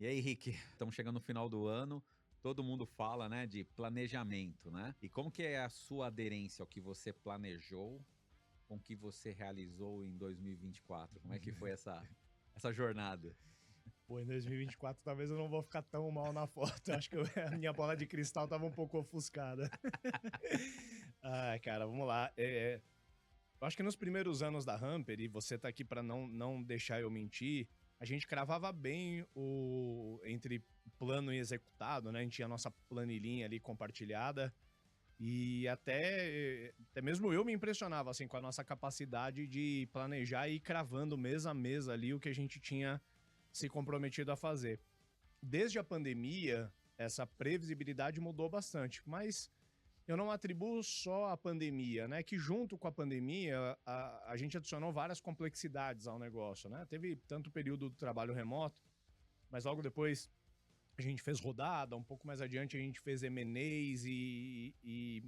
E aí, Rick, estamos chegando no final do ano, todo mundo fala, né, de planejamento, né? E como que é a sua aderência ao que você planejou com o que você realizou em 2024? Como é que foi essa jornada? Pô, em 2024 talvez eu não vou ficar tão mal na foto. Acho que a minha bola de cristal tava um pouco ofuscada. Ai, cara, vamos lá. Eu acho que nos primeiros anos da Hamper, e você tá aqui pra não deixar eu mentir, a gente cravava bem o entre plano e executado, né? A gente tinha a nossa planilhinha ali compartilhada. E até mesmo eu me impressionava assim com a nossa capacidade de planejar e ir cravando mês a mês ali o que a gente tinha se comprometido a fazer. Desde a pandemia, essa previsibilidade mudou bastante, mas eu não atribuo só à pandemia, né? Que junto com a pandemia, a gente adicionou várias complexidades ao negócio, né? Teve tanto o período do trabalho remoto, mas logo depois a gente fez rodada, um pouco mais adiante a gente fez M&As e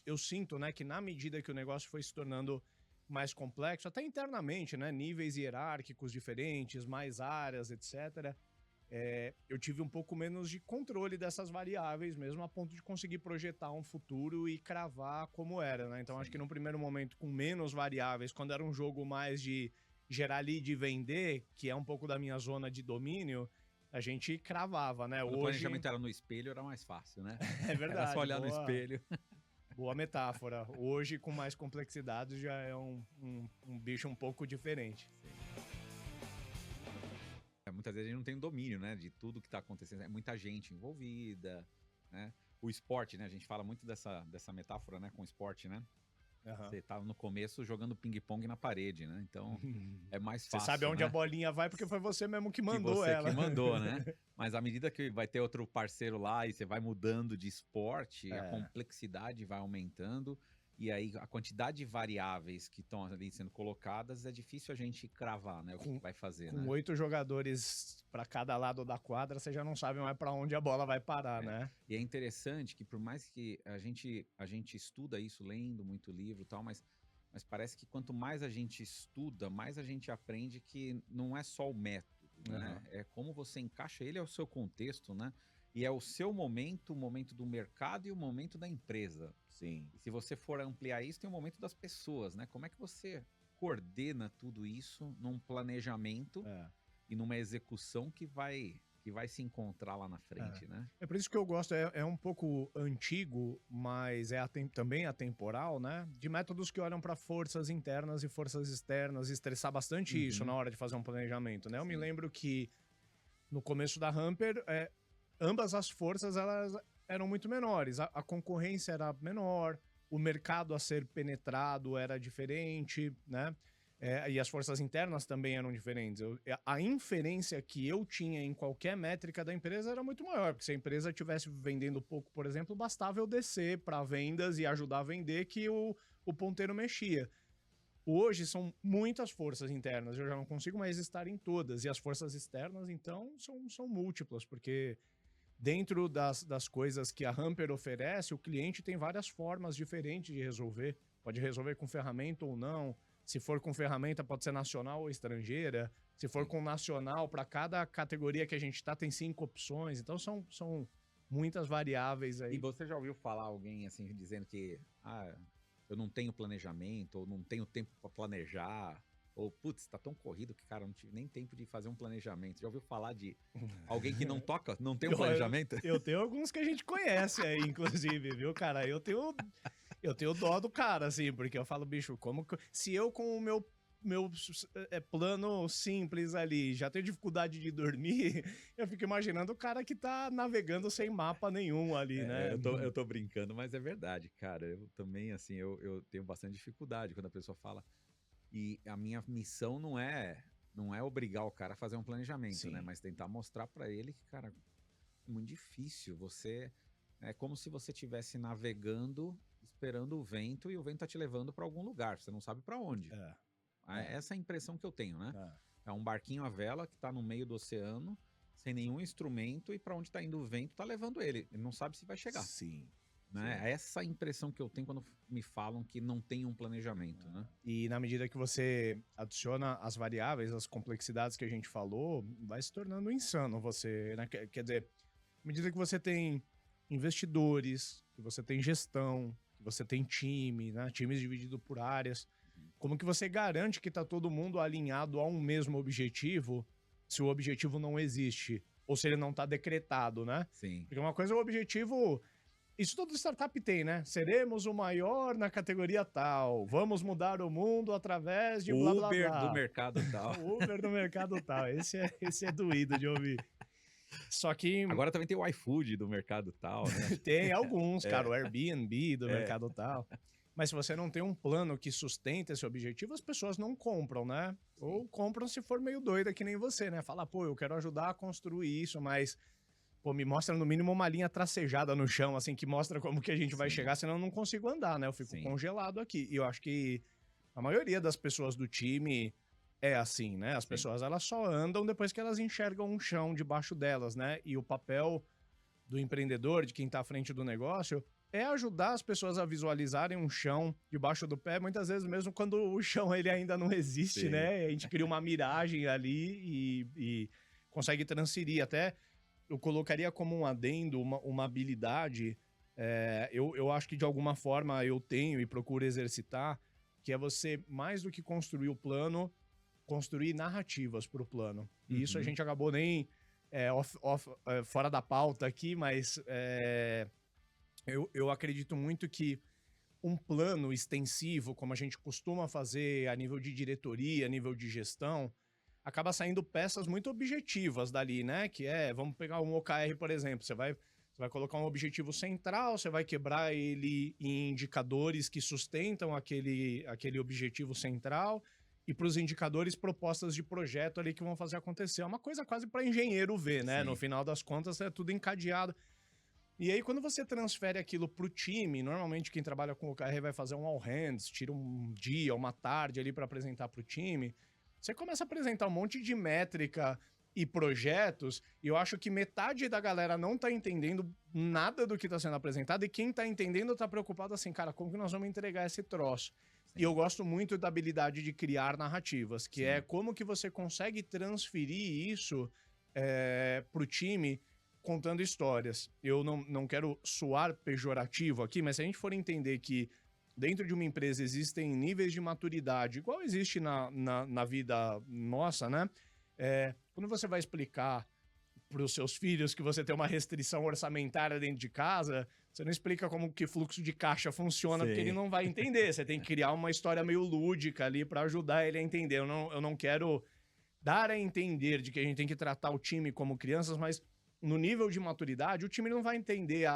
eu sinto, né, que na medida que o negócio foi se tornando mais complexo, até internamente, né, níveis hierárquicos diferentes, mais áreas, etc., eu tive um pouco menos de controle dessas variáveis mesmo, a ponto de conseguir projetar um futuro e cravar como era, né? Então acho que Sim. num primeiro momento, com menos variáveis, quando era um jogo mais de gerar lead e vender, que é um pouco da minha zona de domínio, a gente cravava, né? Quando o Hoje planejamento era no espelho, era mais fácil, né? é Era só verdade, olhar no boa, espelho. boa metáfora. Hoje, com mais complexidade, já é um bicho um pouco diferente. Sim. Muitas vezes a gente não tem domínio, né, de tudo que está acontecendo. É muita gente envolvida, né? O esporte, né? A gente fala muito dessa metáfora, né, com o esporte, né? Aham. Você tá no começo jogando ping-pong na parede, né? Então é mais Você sabe fácil, aonde a né? bolinha vai porque foi você mesmo que Que mandou você que ela. mandou, né? Mas à medida que vai ter outro parceiro lá e você vai mudando de esporte, a É. complexidade vai aumentando. E aí a quantidade de variáveis que estão ali sendo colocadas é difícil a gente cravar, né? O que, Com, que vai fazer, com né? 8 jogadores para cada lado da quadra, você já não sabe mais para onde a bola vai parar, É. né? E é interessante que por mais que a gente estuda isso lendo muito livro e tal, mas parece que quanto mais a gente estuda, mais a gente aprende que não é só o método, né? Aham. É como você encaixa ele ao seu contexto, né? E é o seu momento, o momento do mercado e o momento da empresa. Sim. E se você for ampliar isso, tem o momento das pessoas, né? Como é que você coordena tudo isso num planejamento É. e numa execução que vai se encontrar lá na É. frente, né? É por isso que eu gosto, é um pouco antigo, mas também atemporal, né? De métodos que olham para forças internas e forças externas, e estressar bastante isso na Uhum. hora de fazer um planejamento, né? Eu me Sim. lembro que no começo da Hamper, ambas as forças elas eram muito menores, a concorrência era menor, o mercado a ser penetrado era diferente, né? E as forças internas também eram diferentes. A inferência que eu tinha em qualquer métrica da empresa era muito maior, porque se a empresa estivesse vendendo pouco, por exemplo, bastava eu descer para vendas e ajudar a vender que o ponteiro mexia. Hoje são muitas forças internas, eu já não consigo mais estar em todas. E as forças externas, então, são múltiplas, porque dentro das coisas que a Hamper oferece, o cliente tem várias formas diferentes de resolver. Pode resolver com ferramenta ou não. Se for com ferramenta, pode ser nacional ou estrangeira. Se for Sim. com nacional, para cada categoria que a gente está, tem 5 opções. Então, são muitas variáveis E aí. você já ouviu falar alguém assim dizendo que eu não tenho planejamento, ou não tenho tempo para planejar, ou putz, tá tão corrido que, cara, eu não tive nem tempo de fazer um planejamento. Já ouviu falar de alguém que não toca, não tem um Eu, planejamento? eu tenho alguns que a gente conhece aí, inclusive, viu, cara? Eu tenho dó do cara, assim, porque eu falo, bicho, se eu com o meu plano simples ali já tenho dificuldade de dormir, eu fico imaginando o cara que tá navegando sem mapa nenhum ali, É, né? eu tô brincando, mas é verdade, cara. Eu também, assim, eu tenho bastante dificuldade quando a pessoa fala. E a minha missão não é obrigar o cara a fazer um planejamento, né? Sim. Mas tentar mostrar pra ele que, cara, é muito difícil. É como se você estivesse navegando, esperando o vento e o vento tá te levando pra algum lugar. Você não sabe pra onde. É, é, Essa é a impressão que eu tenho, né? é. É um barquinho à vela que tá no meio do oceano, sem nenhum instrumento, e pra onde tá indo o vento tá levando ele. Ele não sabe se vai chegar. Sim. né? É essa impressão que eu tenho quando me falam que não tem um planejamento, né? E na medida que você adiciona as variáveis, as complexidades que a gente falou, vai se tornando insano você, né? Quer dizer, à medida que você tem investidores, que você tem gestão, que você tem time, né? Times divididos por áreas, como que você garante que tá todo mundo alinhado a um mesmo objetivo se o objetivo não existe? Ou se ele não tá decretado, né? Sim. Porque uma coisa é o objetivo... Isso todo startup tem, né? Seremos o maior na categoria tal. Vamos mudar o mundo através de blá, blá, Uber blá. do mercado tal. Uber do mercado tal. Esse é doído de ouvir. Só que Agora também tem o iFood do mercado tal, né? tem alguns, cara. O Airbnb do É. mercado tal. Mas se você não tem um plano que sustenta esse objetivo, as pessoas não compram, né? Ou compram se for meio doida que nem você, né? Fala, pô, eu quero ajudar a construir isso, mas... Pô, me mostra no mínimo uma linha tracejada no chão, assim, que mostra como que a gente vai chegar, senão eu não consigo andar, né? Eu fico congelado aqui. E eu acho que a maioria das pessoas do time é assim, né? As pessoas, elas só andam depois que elas enxergam um chão debaixo delas, né? E o papel do empreendedor, de quem tá à frente do negócio, é ajudar as pessoas a visualizarem um chão debaixo do pé, muitas vezes mesmo quando o chão ele ainda não existe, né? A gente cria uma miragem ali e consegue transferir até... Eu colocaria como um adendo, uma habilidade, eu acho que de alguma forma eu tenho e procuro exercitar, que é você, mais do que construir o plano, construir narrativas para o plano. E isso a gente acabou nem fora da pauta aqui, mas eu acredito muito que um plano extensivo, como a gente costuma fazer a nível de diretoria, a nível de gestão, acaba saindo peças muito objetivas dali, né? Que vamos pegar um OKR, por exemplo, você vai colocar um objetivo central, você vai quebrar ele em indicadores que sustentam aquele objetivo central e para os indicadores propostas de projeto ali que vão fazer acontecer. É uma coisa quase para engenheiro ver, né? No final das contas é tudo encadeado. E aí, quando você transfere aquilo para o time, normalmente quem trabalha com OKR vai fazer um all hands, tira um dia, uma tarde ali para apresentar para o time. Você começa a apresentar um monte de métrica e projetos, e eu acho que metade da galera não tá entendendo nada do que tá sendo apresentado, e quem tá entendendo tá preocupado assim, cara, como que nós vamos entregar esse troço? E eu gosto muito da habilidade de criar narrativas, que é como que você consegue transferir isso pro time contando histórias. Eu não quero soar pejorativo aqui, mas se a gente for entender que dentro de uma empresa existem níveis de maturidade, igual existe na vida nossa, né? Quando você vai explicar para os seus filhos que você tem uma restrição orçamentária dentro de casa, você não explica como que fluxo de caixa funciona, porque ele não vai entender. Você tem que criar uma história meio lúdica ali para ajudar ele a entender. Eu não quero dar a entender de que a gente tem que tratar o time como crianças, mas no nível de maturidade, o time não vai entender,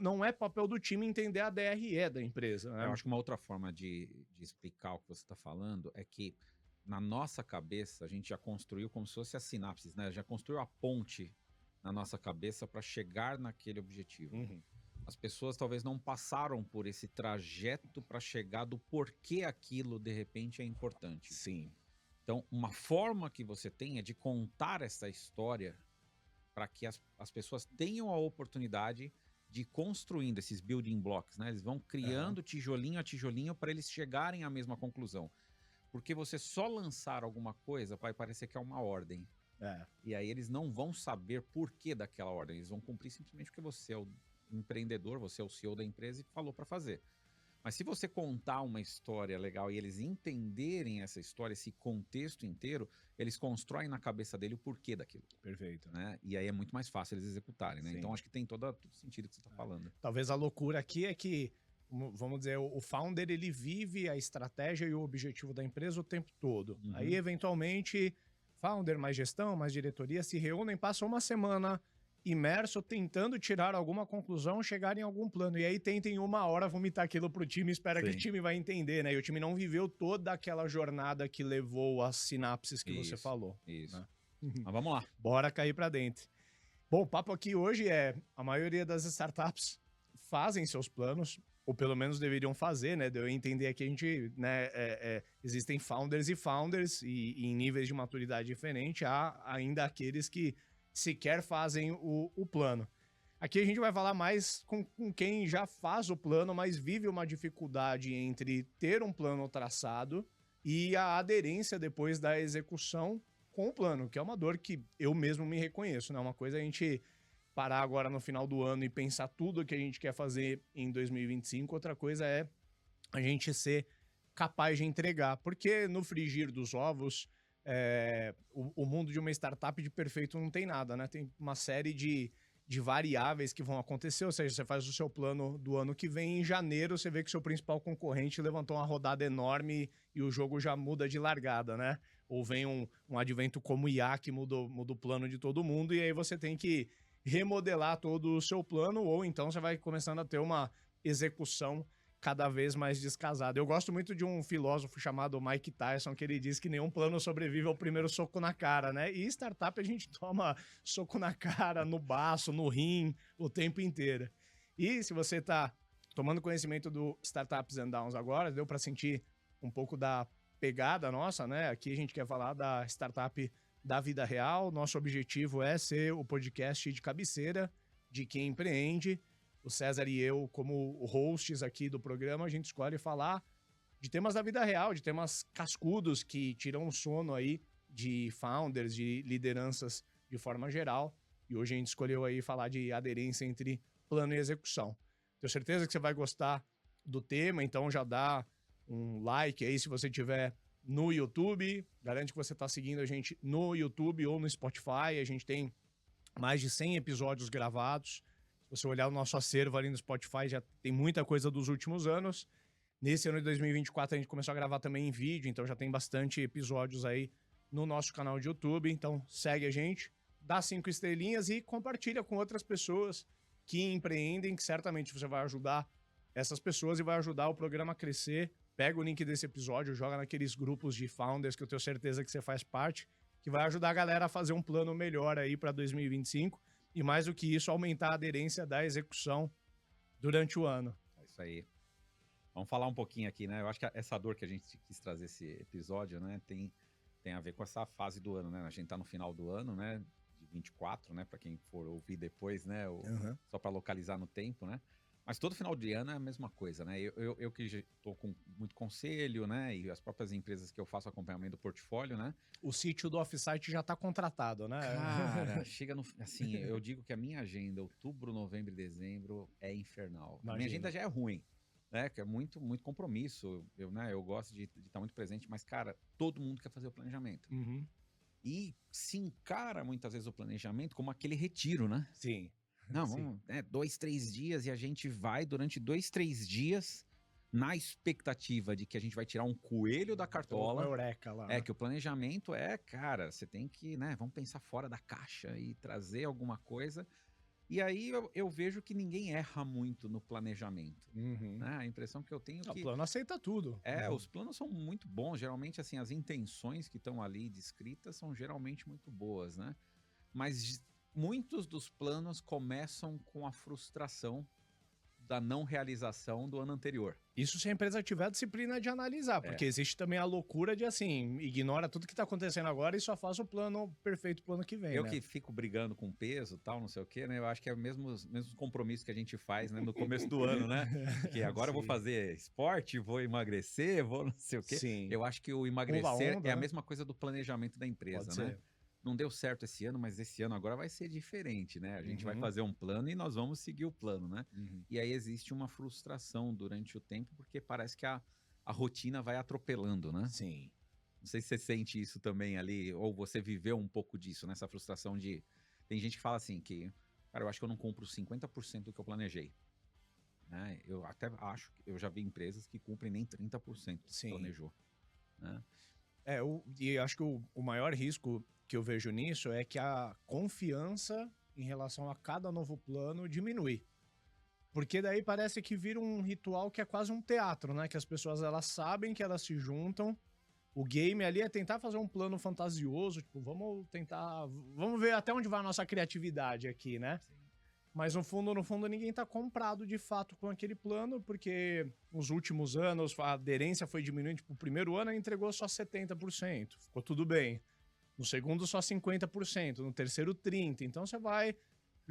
não é papel do time entender a DRE da empresa. Né? Eu acho que uma outra forma de explicar o que você está falando é que na nossa cabeça a gente já construiu como se fosse as sinapses, né? Já construiu a ponte na nossa cabeça para chegar naquele objetivo. As pessoas talvez não passaram por esse trajeto para chegar do porquê aquilo de repente é importante. Sim. Então, uma forma que você tem é de contar essa história para que as pessoas tenham a oportunidade de ir construindo esses building blocks, né? Eles vão criando tijolinho a tijolinho para eles chegarem à mesma conclusão. Porque você só lançar alguma coisa vai parecer que é uma ordem. E aí eles não vão saber por que daquela ordem. Eles vão cumprir simplesmente porque você é o empreendedor, você é o CEO da empresa e falou para fazer. Mas se você contar uma história legal e eles entenderem essa história, esse contexto inteiro, eles constroem na cabeça dele o porquê daquilo. Perfeito. Né? E aí é muito mais fácil eles executarem, né? Então acho que tem todo sentido que você está falando. Talvez a loucura aqui é que, vamos dizer, o founder, ele vive a estratégia e o objetivo da empresa o tempo todo. Aí, eventualmente, founder, mais gestão, mais diretoria se reúnem, passam uma semana imerso tentando tirar alguma conclusão, chegar em algum plano. E aí tentem uma hora vomitar aquilo pro time, espera que o time vai entender, né? E o time não viveu toda aquela jornada que levou às sinapses que você falou. Isso. Né? Mas vamos lá. Bora cair pra dentro. Bom, o papo aqui hoje a maioria das startups fazem seus planos, ou pelo menos deveriam fazer, né? Deu a entender que a gente, né, existem founders e em níveis de maturidade diferente, há ainda aqueles que sequer fazem o plano. Aqui a gente vai falar mais com quem já faz o plano, mas vive uma dificuldade entre ter um plano traçado e a aderência depois da execução com o plano, que é uma dor que eu mesmo me reconheço, né? Uma coisa é a gente parar agora no final do ano e pensar tudo que a gente quer fazer em 2025, outra coisa é a gente ser capaz de entregar, porque no frigir dos ovos, o mundo de uma startup de perfeito não tem nada, né? Tem uma série de variáveis que vão acontecer, ou seja, você faz o seu plano do ano que vem, em janeiro você vê que seu principal concorrente levantou uma rodada enorme e o jogo já muda de largada, né? Ou vem um advento como o IA que muda o plano de todo mundo e aí você tem que remodelar todo o seu plano, ou então você vai começando a ter uma execução cada vez mais descasada. Eu gosto muito de um filósofo chamado Mike Tyson, que ele diz que nenhum plano sobrevive ao primeiro soco na cara, né? E startup a gente toma soco na cara, no baço, no rim, o tempo inteiro. E se você tá tomando conhecimento do Startups and Downs agora, deu para sentir um pouco da pegada nossa, né? Aqui a gente quer falar da startup da vida real. Nosso objetivo é ser o podcast de cabeceira de quem empreende. O César e eu, como hosts aqui do programa, a gente escolhe falar de temas da vida real, de temas cascudos que tiram o sono aí de founders, de lideranças de forma geral. E hoje a gente escolheu aí falar de aderência entre plano e execução. Tenho certeza que você vai gostar do tema, então já dá um like aí se você tiver no YouTube. Garante que você está seguindo a gente no YouTube ou no Spotify. A gente tem mais de 100 episódios gravados. Se você olhar o nosso acervo ali no Spotify, já tem muita coisa dos últimos anos. Nesse ano de 2024, a gente começou a gravar também em vídeo, então já tem bastante episódios aí no nosso canal de YouTube. Então segue a gente, dá 5 estrelinhas e compartilha com outras pessoas que empreendem, que certamente você vai ajudar essas pessoas e vai ajudar o programa a crescer. Pega o link desse episódio, joga naqueles grupos de founders que eu tenho certeza que você faz parte, que vai ajudar a galera a fazer um plano melhor aí para 2025. E mais do que isso, aumentar a aderência da execução durante o ano. É isso aí. Vamos falar um pouquinho aqui, né? Eu acho que essa dor que a gente quis trazer esse episódio, né, tem a ver com essa fase do ano, né? A gente tá no final do ano, né, de 24, né, para quem for ouvir depois, né, só para localizar no tempo, né? Mas todo final de ano é a mesma coisa, né? Eu que estou com muito conselho, né? E as próprias empresas que eu faço acompanhamento do portfólio, né? O sítio do Offsite já está contratado, né? Cara, chega no... Assim, eu digo que a minha agenda, outubro, novembro e dezembro, é infernal. Imagina. A minha agenda já é ruim, né? Que é muito, muito compromisso. Eu gosto de estar muito presente, mas, cara, todo mundo quer fazer o planejamento. Uhum. E se encara muitas vezes o planejamento como aquele retiro, né? Sim. Não, vamos, 2, 3 dias e a gente vai durante 2, 3 dias na expectativa de que a gente vai tirar um coelho da cartola. Eureka lá. Que o planejamento cara, você tem que, né, vamos pensar fora da caixa e trazer alguma coisa. E aí eu vejo que ninguém erra muito no planejamento. Uhum. Né? A impressão que eu tenho é que... O plano aceita tudo. Os planos são muito bons. Geralmente, assim, as intenções que estão ali descritas são geralmente muito boas, né? Mas muitos dos planos começam com a frustração da não realização do ano anterior. Isso se a empresa tiver a disciplina de analisar, porque existe também a loucura de, assim, ignora tudo que tá acontecendo agora e só faz o plano perfeito pro ano que vem, Eu né? que fico brigando com peso e tal, não sei o quê, né? Eu acho que é o mesmo compromisso que a gente faz, né, no começo do ano, né? Porque agora eu vou fazer esporte, vou emagrecer, vou não sei o quê. Sim. Eu acho que o emagrecer onda, é a né? mesma coisa do planejamento da empresa, né? Não deu certo esse ano, mas esse ano agora vai ser diferente, né? A gente vai fazer um plano e nós vamos seguir o plano, né? E aí existe uma frustração durante o tempo, porque parece que a rotina vai atropelando, né? Sim. Não sei se você sente isso também ali, ou você viveu um pouco disso, nessa frustração de... Tem gente que fala assim, que, cara, eu acho que eu não compro 50% do que eu planejei. Né? Eu até acho, eu já vi empresas que cumprem nem 30% do que planejou. Né? E acho que o maior risco que eu vejo nisso é que a confiança em relação a cada novo plano diminui. Porque daí parece que vira um ritual que é quase um teatro, né? Que as pessoas, elas sabem que elas se juntam. O game ali é tentar fazer um plano fantasioso, tipo, vamos ver até onde vai a nossa criatividade aqui, né? Sim. Mas no fundo, ninguém tá comprado de fato com aquele plano, porque nos últimos anos a aderência foi diminuindo. Tipo, o primeiro ano entregou só 70%, ficou tudo bem. No segundo, só 50%. No terceiro, 30%. Então, você vai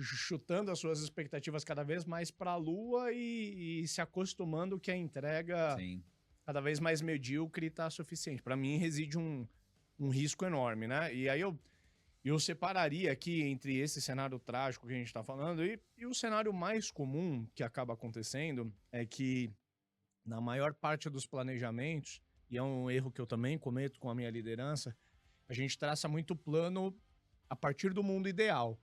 chutando as suas expectativas cada vez mais para a lua e se acostumando que a entrega Sim. cada vez mais medíocre está suficiente. Para mim, reside um risco enorme, né? E aí eu separaria aqui entre esse cenário trágico que a gente está falando e o cenário mais comum que acaba acontecendo é que, na maior parte dos planejamentos, e é um erro que eu também cometo com a minha liderança, a gente traça muito plano a partir do mundo ideal.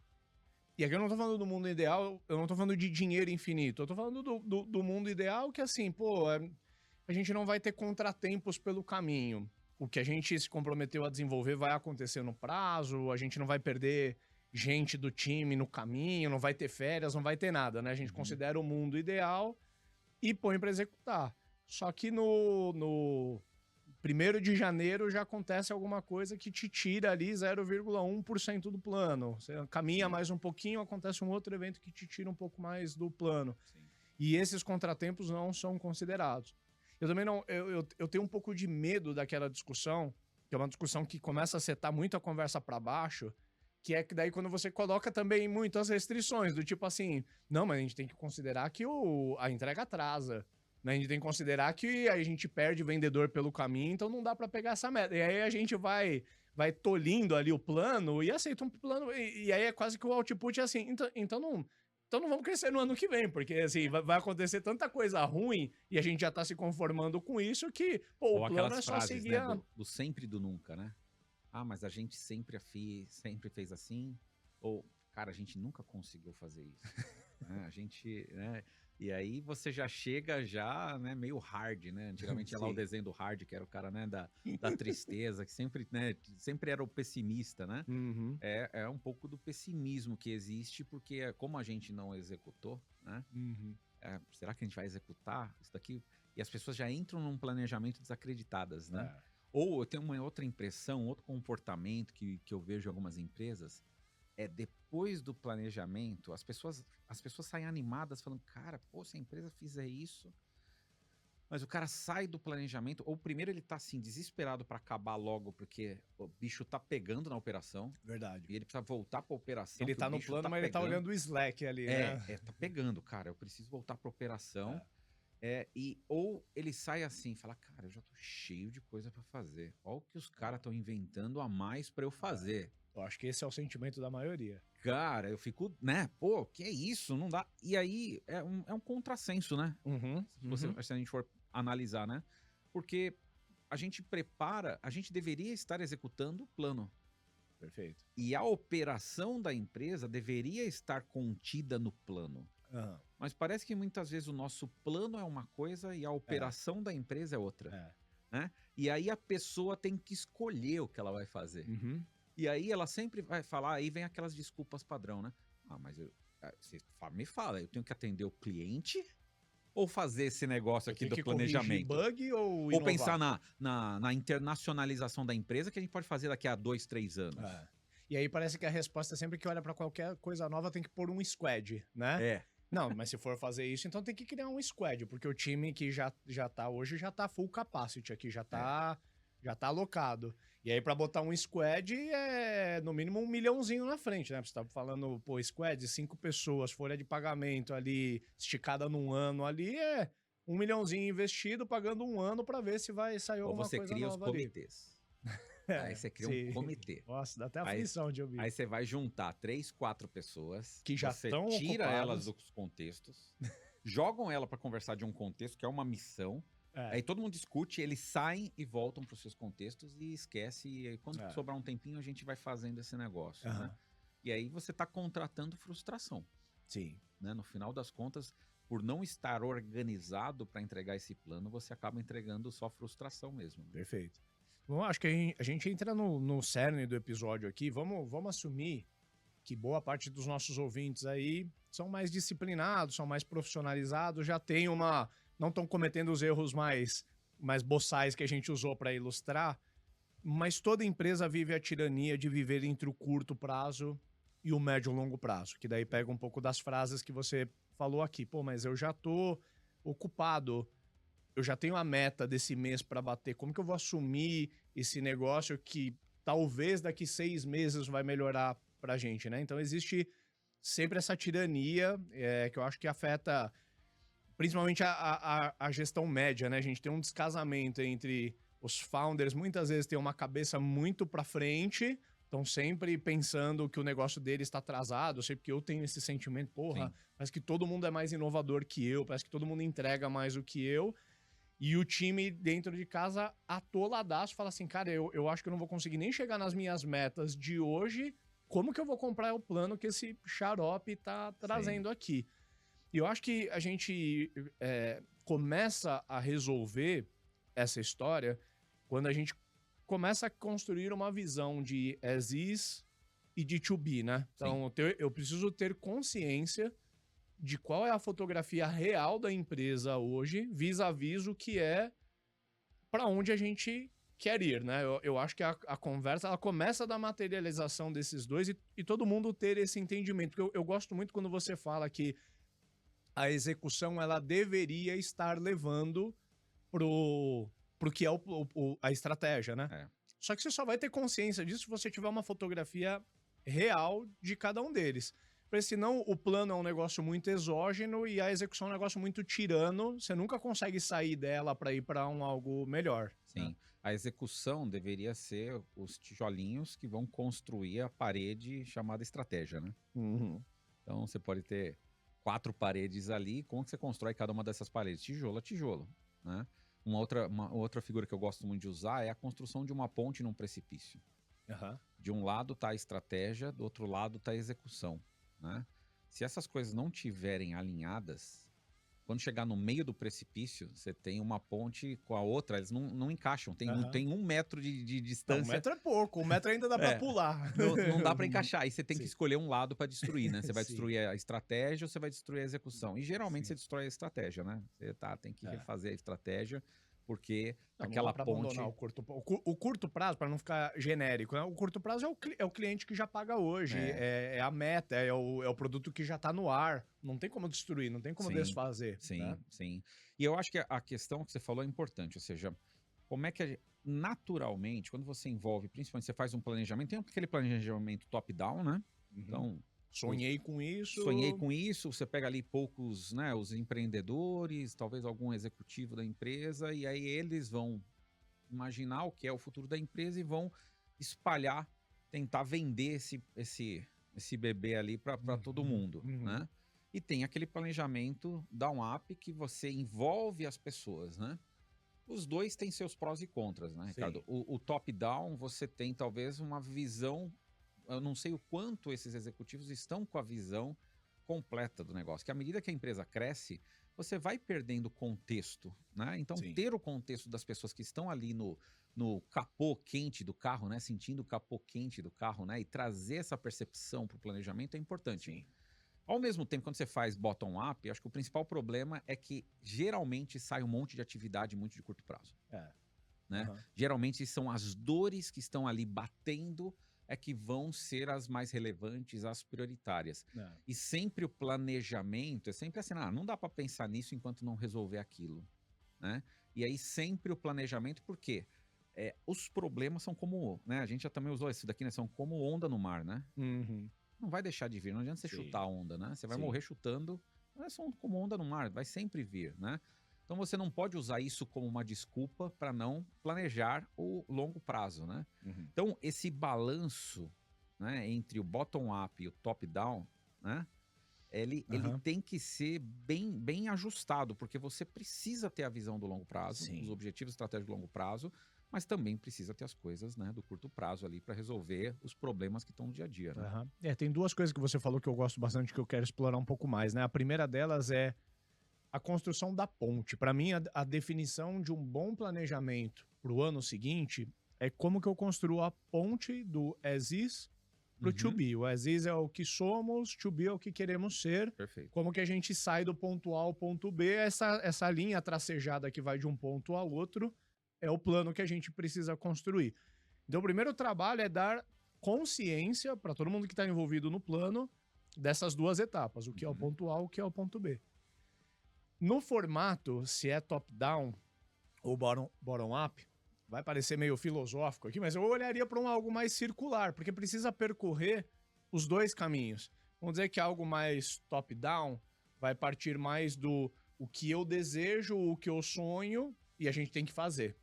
E aqui eu não tô falando do mundo ideal, eu não tô falando de dinheiro infinito, eu tô falando do mundo ideal que, assim, pô, a gente não vai ter contratempos pelo caminho. O que a gente se comprometeu a desenvolver vai acontecer no prazo, a gente não vai perder gente do time no caminho, não vai ter férias, não vai ter nada, né? A gente considera o mundo ideal e põe para executar. Só que no 1º de janeiro já acontece alguma coisa que te tira ali 0,1% do plano. Você caminha mais um pouquinho, acontece um outro evento que te tira um pouco mais do plano. Sim. E esses contratempos não são considerados. Eu também não. Eu tenho um pouco de medo daquela discussão, que é uma discussão que começa a setar muito a conversa para baixo, que é que daí quando você coloca também muitas restrições, do tipo assim, não, mas a gente tem que considerar que a entrega atrasa. Né? A gente tem que considerar que a gente perde vendedor pelo caminho, então não dá para pegar essa meta. E aí a gente vai tolhindo ali o plano e aceita um plano. E aí é quase que o output é assim, então não vamos crescer no ano que vem, porque assim, vai acontecer tanta coisa ruim e a gente já tá se conformando com isso que, pô, Ou o plano aquelas é só frases, seguir né, do sempre e do nunca, né? Ah, mas a gente sempre fez assim. Ou, cara, a gente nunca conseguiu fazer isso. Né? A gente, né? E aí você já chega né, meio hard, né? Antigamente tinha lá o desenho do hard, que era o cara, né, da tristeza, que sempre, né, sempre era o pessimista, né? Uhum, É um pouco do pessimismo que existe, porque como a gente não executou, né? uhum. Será que a gente vai executar isso daqui? E as pessoas já entram num planejamento desacreditadas, né? Ou eu tenho uma outra impressão, outro comportamento que eu vejo em algumas empresas, depois do planejamento, as pessoas saem animadas falando, cara, pô, se a empresa fizer isso... Mas o cara sai do planejamento, ou primeiro ele tá assim, desesperado para acabar logo, porque o bicho tá pegando na operação. Verdade. E ele precisa voltar pra operação. Ele que tá o no bicho plano, tá mas ele tá pegando. olhando o Slack ali, né? Tá pegando, cara. Eu preciso voltar pra operação. Ou ele sai assim, fala, cara, eu já tô cheio de coisa pra fazer. Olha o que os caras estão inventando a mais pra eu fazer. Eu acho que esse é o sentimento da maioria. Cara, eu fico, né? Pô, que é isso? Não dá. E aí é um contrassenso, né? Se a gente for analisar, né? Porque a gente deveria estar executando o plano. Perfeito. E a operação da empresa deveria estar contida no plano. Uhum. Mas parece que muitas vezes o nosso plano é uma coisa e a operação da empresa é outra. Né? E aí a pessoa tem que escolher o que ela vai fazer. Uhum. E aí ela sempre vai falar, aí vem aquelas desculpas padrão, né? Ah, mas você me fala, eu tenho que atender o cliente ou fazer esse negócio aqui do planejamento? Bug ou inovar? Pensar na internacionalização da empresa que a gente pode fazer daqui a 2, 3 anos. E aí parece que a resposta é sempre que olha para qualquer coisa nova tem que pôr um squad, né? Não, mas se for fazer isso, então tem que criar um squad, porque o time que já tá hoje já tá full capacity aqui, já tá alocado. E aí, pra botar um squad, é no mínimo 1 milhãozinho na frente, né? Você tá falando, pô, squad, 5 pessoas, folha de pagamento ali, esticada num ano ali, 1 milhãozinho investido, pagando um ano pra ver se vai sair alguma coisa nova ali. Ou você cria os comitês. Aí você cria um comitê. Nossa, dá até aflição de ouvir. Aí você vai juntar 3, 4 pessoas. Que já estão Você tira ocupadas. elas dos contextos, jogam ela pra conversar de um contexto, que é uma missão. Aí todo mundo discute, eles saem e voltam para os seus contextos e esquece. E aí, quando sobrar um tempinho, a gente vai fazendo esse negócio. Né? E aí você está contratando frustração. Sim. Né? No final das contas, por não estar organizado para entregar esse plano, você acaba entregando só frustração mesmo. Perfeito. Bom, acho que a gente entra no cerne do episódio aqui. Vamos assumir que boa parte dos nossos ouvintes aí são mais disciplinados, são mais profissionalizados, já tem não estão cometendo os erros mais boçais que a gente usou para ilustrar, mas toda empresa vive a tirania de viver entre o curto prazo e o médio e longo prazo, que daí pega um pouco das frases que você falou aqui. Pô, mas eu já tô ocupado, eu já tenho a meta desse mês para bater, como que eu vou assumir esse negócio que talvez daqui 6 meses vai melhorar pra gente, né? Então existe sempre essa tirania que eu acho que afeta principalmente a gestão média, né? A gente tem um descasamento entre os founders, muitas vezes tem uma cabeça muito para frente, estão sempre pensando que o negócio deles está atrasado. Eu sei porque eu tenho esse sentimento, porra, Sim. parece que todo mundo é mais inovador que eu, parece que todo mundo entrega mais do que eu. E o time dentro de casa atoladaço fala assim, cara, eu acho que eu não vou conseguir nem chegar nas minhas metas de hoje, como que eu vou comprar o plano que esse xarope tá trazendo aqui? E eu acho que a gente começa a resolver essa história quando a gente começa a construir uma visão de as is e de to be, né? Então, eu preciso ter consciência de qual é a fotografia real da empresa hoje, vis-a-vis o que é para onde a gente quer ir, né? Eu acho que a conversa ela começa da materialização desses dois e todo mundo ter esse entendimento. Porque eu gosto muito quando você fala que a execução ela deveria estar levando pro que é a estratégia, né? É. Só que você só vai ter consciência disso se você tiver uma fotografia real de cada um deles. Porque senão o plano é um negócio muito exógeno e a execução é um negócio muito tirano. Você nunca consegue sair dela para ir para algo melhor. Sim. Né? A execução deveria ser os tijolinhos que vão construir a parede chamada estratégia, né? Uhum. Então você pode ter 4 paredes ali. Como que você constrói cada uma dessas paredes? Tijolo a tijolo, né? Uma outra figura que eu gosto muito de usar é a construção de uma ponte num precipício. Uhum. De um lado está a estratégia, do outro lado está a execução, né? Se essas coisas não tiverem alinhadas, quando chegar no meio do precipício, você tem uma ponte com a outra, eles não encaixam. Tem, Uhum. tem 1 metro de Não, 1 distância. metro é pouco, 1 metro ainda dá para pular. Não dá para encaixar. Aí você tem que Sim. escolher um lado para destruir, né? Você vai Sim. destruir a estratégia ou você vai destruir a execução. E geralmente Sim. você destrói a estratégia, né? Você tem que refazer a estratégia, porque Não aquela dá pra ponte. abandonar o curto prazo, para não ficar genérico, né? O curto prazo é o cliente que já paga hoje, é a meta, é o produto que já tá no ar. Não tem como destruir, não tem como desfazer. Sim, né? sim. E eu acho que a questão que você falou é importante, ou seja, como é que naturalmente, quando você envolve, principalmente você faz um planejamento, tem aquele planejamento top-down, né? Então, Sonhei com isso. sonhei com isso, você pega ali poucos, né, os empreendedores, talvez algum executivo da empresa, e aí eles vão imaginar o que é o futuro da empresa e vão espalhar, tentar vender esse bebê ali para todo mundo, né? E tem aquele planejamento down-up que você envolve as pessoas, né? Os dois têm seus prós e contras, né, Ricardo? O top-down, você tem talvez uma visão. Eu não sei o quanto esses executivos estão com a visão completa do negócio. Que à medida que a empresa cresce, você vai perdendo contexto, né? Então, ter o contexto das pessoas que estão ali no capô quente do carro, né? Sentindo o capô quente do carro, né? E trazer essa percepção para o planejamento é importante. Sim. Ao mesmo tempo, quando você faz bottom-up, acho que o principal problema é que geralmente sai um monte de atividade muito de curto prazo. Né? Geralmente são as dores que estão ali batendo que vão ser as mais relevantes, as prioritárias. E sempre o planejamento é sempre assim, não dá para pensar nisso enquanto não resolver aquilo. Né? E aí sempre o planejamento, por quê? Os problemas são como, né? A gente já também usou isso daqui, né? São como onda no mar, né? Não vai deixar de vir, não adianta você chutar a onda, né? Você vai morrer chutando, mas são como onda no mar, vai sempre vir, né? Então você não pode usar isso como uma desculpa para não planejar o longo prazo, né? Então esse balanço, né, entre o bottom-up e o top-down, né? Ele tem que ser bem ajustado, porque você precisa ter a visão do longo prazo, os objetivos estratégicos do longo prazo, mas também precisa ter as coisas, né, do curto prazo ali para resolver os problemas que estão no dia a dia. Né? Tem 2 coisas que você falou que eu gosto bastante, que eu quero explorar um pouco mais, né? A primeira delas é a construção da ponte. Para mim, a definição de um bom planejamento para o ano seguinte é como que eu construo a ponte do as is pro to be. O as is é o que somos, to be é o que queremos ser. Perfeito. Como que a gente sai do ponto A ao ponto B, essa linha tracejada que vai de um ponto ao outro é o plano que a gente precisa construir. Então, o primeiro trabalho é dar consciência para todo mundo que está envolvido no plano dessas 2 etapas, o que é o ponto A, o que é o ponto B. No formato, se é top-down ou bottom-up, vai parecer meio filosófico aqui, mas eu olharia para algo mais circular, porque precisa percorrer os 2 caminhos. Vamos dizer que algo mais top-down vai partir mais do o que eu desejo, o que eu sonho, e a gente tem que fazer.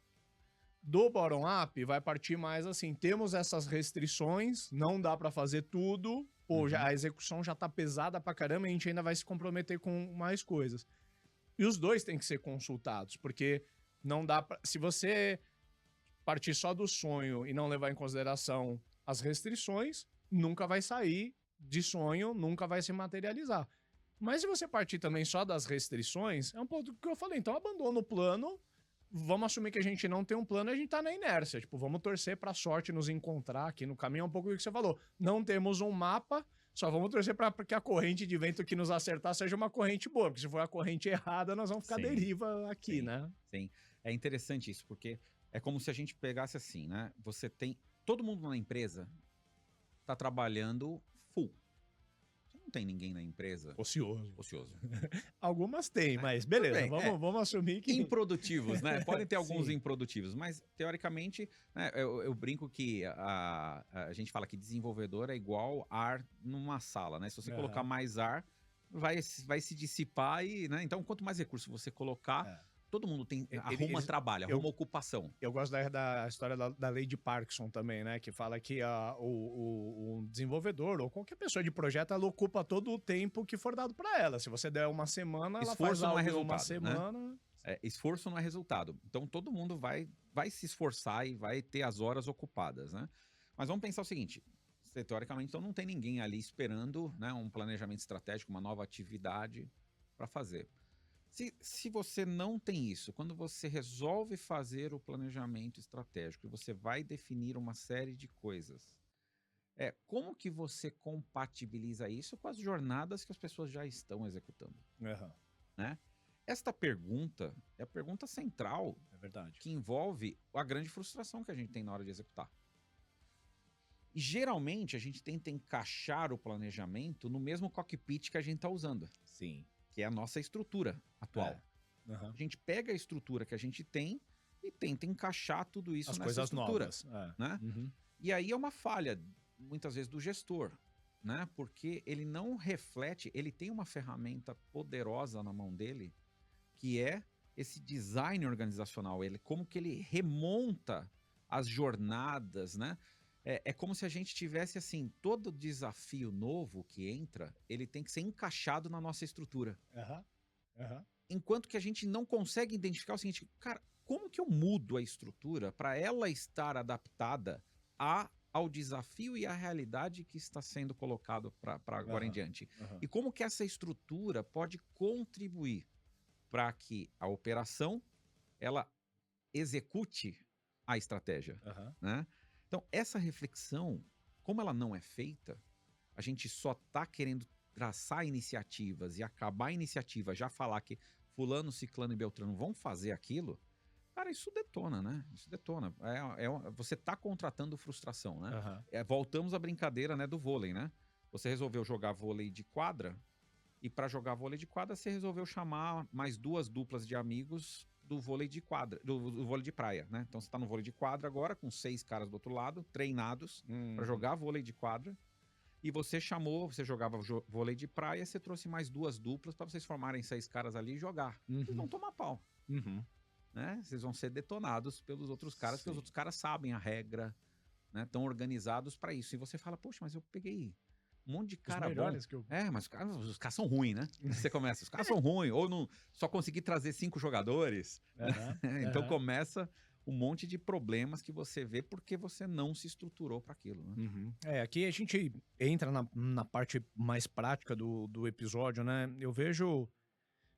Do bottom-up vai partir mais assim, temos essas restrições, não dá pra fazer tudo, ou Uhum. a execução já tá pesada pra caramba e a gente ainda vai se comprometer com mais coisas. E os dois têm que ser consultados, porque não dá pra... Se você partir só do sonho e não levar em consideração as restrições, nunca vai sair de sonho, nunca vai se materializar. Mas se você partir também só das restrições, é um pouco do que eu falei. Então abandona o plano, vamos assumir que a gente não tem um plano e a gente tá na inércia. Tipo, vamos torcer pra sorte nos encontrar aqui no caminho. É um pouco do que você falou. Não temos um mapa, só vamos torcer pra que a corrente de vento que nos acertar seja uma corrente boa. Porque se for a corrente errada, nós vamos ficar Sim, deriva aqui, sim, né? sim. É interessante isso, porque é como se a gente pegasse assim, né? Você tem... Todo mundo na empresa tá trabalhando full. Você não tem ninguém na empresa Ocioso. ocioso. Algumas tem, mas Tudo beleza, bem, vamos assumir que... improdutivos, né? Podem ter alguns Sim. improdutivos, mas teoricamente, né, eu brinco que a gente fala que desenvolvedor é igual ar numa sala, né? Se você colocar Aham. mais ar, vai se dissipar e, né? Então, quanto mais recurso você colocar, É. todo mundo tem, Ele- arruma trabalho, eu, arruma ocupação. eu gosto da história da lei de Parkinson também, né? Que fala que o desenvolvedor ou qualquer pessoa de projeto, ela ocupa todo o tempo que for dado para ela. Se você der uma semana, ela faz Esforço não algo é em uma resultado, né? semana. Esforço não é resultado. Então, todo mundo vai se esforçar e vai ter as horas ocupadas, né? Mas vamos pensar o seguinte, teoricamente, então não tem ninguém ali esperando, né, um planejamento estratégico, uma nova atividade para fazer. Se você não tem isso, quando você resolve fazer o planejamento estratégico e você vai definir uma série de coisas, como que você compatibiliza isso com as jornadas que as pessoas já estão executando, Aham, né? Esta pergunta é a pergunta central é verdade. que envolve a grande frustração que a gente tem na hora de executar. E geralmente a gente tenta encaixar o planejamento no mesmo cockpit que a gente está usando, Sim. que é a nossa estrutura atual. Aham. A gente pega a estrutura que a gente tem e tenta encaixar tudo isso As nessa coisas estrutura, novas. né? Uhum. E aí é uma falha, muitas vezes, do gestor, né? Porque ele não reflete, ele tem uma ferramenta poderosa na mão dele, que é esse design organizacional, como que ele remonta as jornadas, né? É como se a gente tivesse, assim, todo desafio novo que entra, ele tem que ser encaixado na nossa estrutura. Aham. Aham. Enquanto que a gente não consegue identificar o seguinte, cara, como que eu mudo a estrutura para ela estar adaptada ao desafio e à realidade que está sendo colocado para agora em Aham. diante? Aham. E como que essa estrutura pode contribuir para que a operação ela execute a estratégia, Aham. né? Então, essa reflexão, como ela não é feita, a gente só tá querendo traçar iniciativas e acabar a iniciativa, já falar que fulano, ciclano e beltrano vão fazer aquilo, cara, isso detona, né? Isso detona. Você tá contratando frustração, né? Aham. Voltamos à brincadeira, né, do vôlei, né? Você resolveu jogar vôlei de quadra, e para jogar vôlei de quadra, você resolveu chamar mais 2 duplas de amigos do vôlei de quadra, do vôlei de praia, né? Então você tá no vôlei de quadra agora, com 6 caras do outro lado, treinados para jogar vôlei de quadra. E você jogava vôlei de praia, você trouxe mais 2 duplas para vocês formarem 6 caras ali e jogar. Vocês vão tomar pau, Uhum. né? Vocês vão ser detonados pelos outros caras, porque os Sim. outros caras sabem a regra, né? Estão organizados para isso. E você fala, poxa, mas eu peguei um monte de Os cara bom. melhores que eu... Mas os caras são ruins, né? Você começa, os caras são ruins, ou não, só consegui trazer 5 jogadores. Aham. Então Aham. começa um monte de problemas que você vê porque você não se estruturou para aquilo, né? Uhum. Aqui a gente entra na parte mais prática do episódio, né? Eu vejo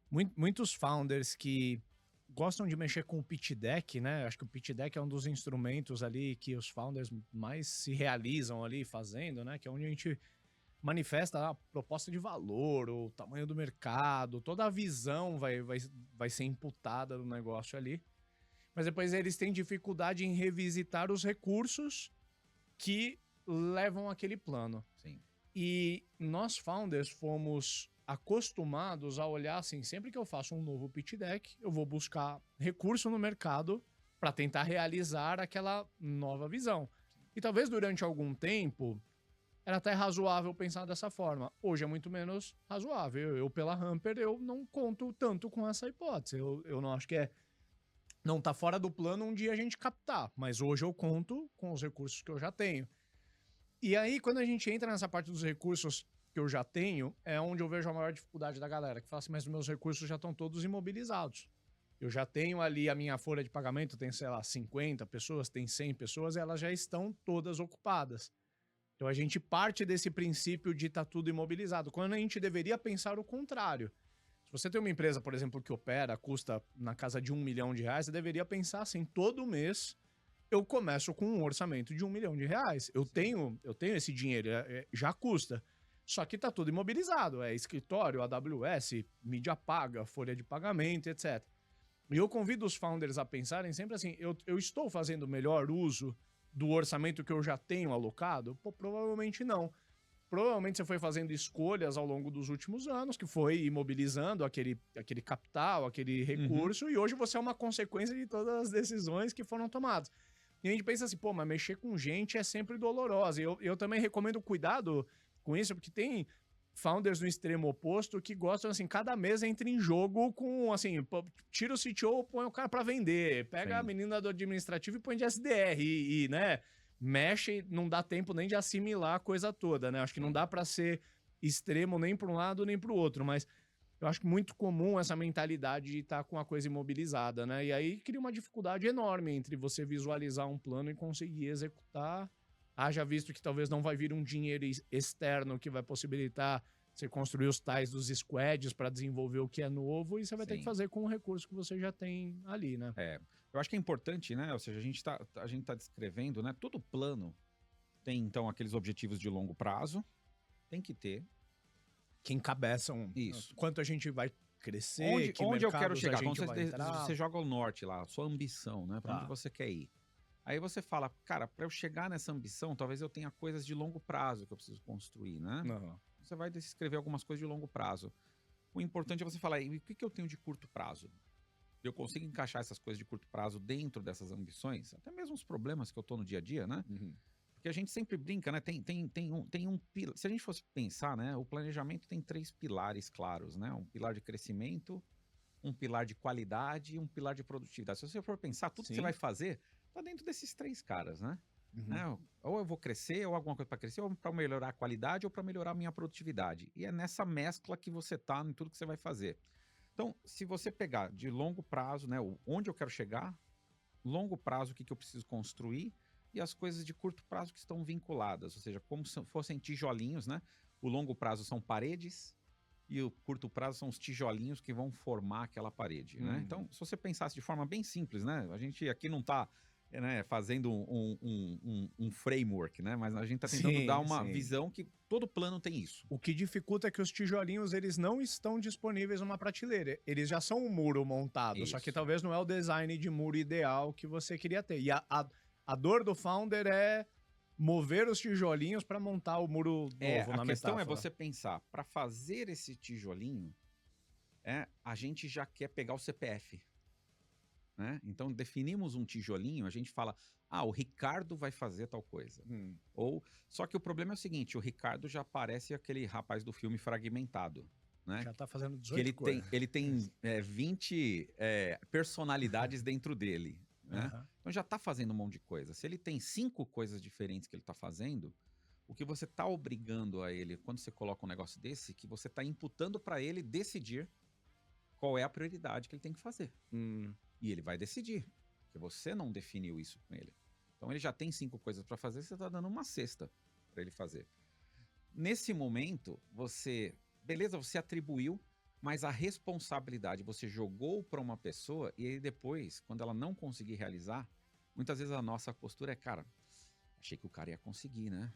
muitos founders que gostam de mexer com o pitch deck, né? Acho que o pitch deck é um dos instrumentos ali que os founders mais se realizam ali fazendo, né? Que é onde a gente manifesta a proposta de valor, o tamanho do mercado, toda a visão vai ser imputada no negócio ali. Mas depois eles têm dificuldade em revisitar os recursos que levam aquele plano. Sim. E nós, founders, fomos acostumados a olhar assim, sempre que eu faço um novo pitch deck, eu vou buscar recurso no mercado para tentar realizar aquela nova visão. E talvez durante algum tempo era até razoável pensar dessa forma. Hoje é muito menos razoável. Eu pela Hamper, eu não conto tanto com essa hipótese. Eu não acho que não tá fora do plano um dia a gente captar, mas hoje eu conto com os recursos que eu já tenho. E aí, quando a gente entra nessa parte dos recursos que eu já tenho, é onde eu vejo a maior dificuldade da galera, que fala assim, mas meus recursos já estão todos imobilizados. Eu já tenho ali a minha folha de pagamento, tem, sei lá, 50 pessoas, tem 100 pessoas, e elas já estão todas ocupadas. Então a gente parte desse princípio de estar tudo imobilizado, quando a gente deveria pensar o contrário. Se você tem uma empresa, por exemplo, que opera, custa na casa de R$1 milhão, você deveria pensar assim, todo mês eu começo com um orçamento de R$1 milhão. Eu tenho esse dinheiro, já custa. Só que tá tudo imobilizado, é escritório, AWS, mídia paga, folha de pagamento, etc. E eu convido os founders a pensarem sempre assim, eu estou fazendo o melhor uso do orçamento que eu já tenho alocado? Pô, provavelmente não. Provavelmente você foi fazendo escolhas ao longo dos últimos anos, que foi imobilizando aquele capital, aquele recurso, e hoje você é uma consequência de todas as decisões que foram tomadas. E a gente pensa assim, pô, mas mexer com gente é sempre dolorosa. E eu também recomendo cuidado com isso, porque tem founders no extremo oposto que gostam, assim, cada mês entra em jogo com, assim, tira o CTO, põe o cara pra vender, pega a menina do administrativo e põe de SDR e né, mexe, não dá tempo nem de assimilar a coisa toda, né? Acho que não dá pra ser extremo nem pra um lado nem pro outro, mas eu acho muito comum essa mentalidade de estar com a coisa imobilizada, né? E aí cria uma dificuldade enorme entre você visualizar um plano e conseguir executar. Haja visto que talvez não vai vir um dinheiro externo que vai possibilitar você construir os tais dos squads para desenvolver o que é novo e você vai ter que fazer com o recurso que você já tem ali, né? Eu acho que é importante, né? Ou seja, a gente tá descrevendo, né? Todo plano tem, então, aqueles objetivos de longo prazo, tem que ter. Que encabeçam isso. Quanto a gente vai crescer, onde eu quero chegar. Quando você joga o norte lá, a sua ambição, né? Para onde você quer ir. Aí você fala, cara, para eu chegar nessa ambição, talvez eu tenha coisas de longo prazo que eu preciso construir, né? Você vai descrever algumas coisas de longo prazo. O importante é você falar, e o que eu tenho de curto prazo? Eu consigo encaixar essas coisas de curto prazo dentro dessas ambições? Até mesmo os problemas que eu tô no dia a dia, né? Porque a gente sempre brinca, né? Tem um pilar. Se a gente fosse pensar, né? O planejamento tem 3 pilares claros, né? Um pilar de crescimento, um pilar de qualidade e um pilar de produtividade. Se você for pensar, tudo que você vai fazer tá dentro desses 3 caras, né? Ou eu vou crescer, ou alguma coisa para crescer, ou para melhorar a qualidade, ou para melhorar a minha produtividade. E é nessa mescla que você tá em tudo que você vai fazer. Então, se você pegar de longo prazo, né? Onde eu quero chegar, longo prazo, o que eu preciso construir, e as coisas de curto prazo que estão vinculadas, ou seja, como se fossem tijolinhos, né? O longo prazo são paredes e o curto prazo são os tijolinhos que vão formar aquela parede, né? Então, se você pensasse de forma bem simples, né? A gente aqui não está fazendo um framework, né? Mas a gente está tentando dar uma visão que todo plano tem isso. O que dificulta é que os tijolinhos, eles não estão disponíveis numa prateleira. Eles já são um muro montado, só que talvez não é o design de muro ideal que você queria ter. E a dor do founder é mover os tijolinhos para montar o muro novo na A questão metáfora. é você pensar, para fazer esse tijolinho, a gente já quer pegar o CPF. Né? Então, definimos um tijolinho, a gente fala, o Ricardo vai fazer tal coisa. Só que o problema é o seguinte, o Ricardo já parece aquele rapaz do filme Fragmentado. Né? Já tá fazendo 18 coisas. Ele tem 20 personalidades dentro dele. Né? Então já tá fazendo um monte de coisa. Se ele tem 5 coisas diferentes que ele tá fazendo, o que você tá obrigando a ele, quando você coloca um negócio desse, que você tá imputando para ele decidir qual é a prioridade que ele tem que fazer. E ele vai decidir, porque você não definiu isso com ele. Então ele já tem 5 coisas para fazer, você tá dando uma sexta para ele fazer. Nesse momento, você atribuiu, mas a responsabilidade você jogou para uma pessoa e aí depois, quando ela não conseguir realizar, muitas vezes a nossa postura é, cara, achei que o cara ia conseguir, né?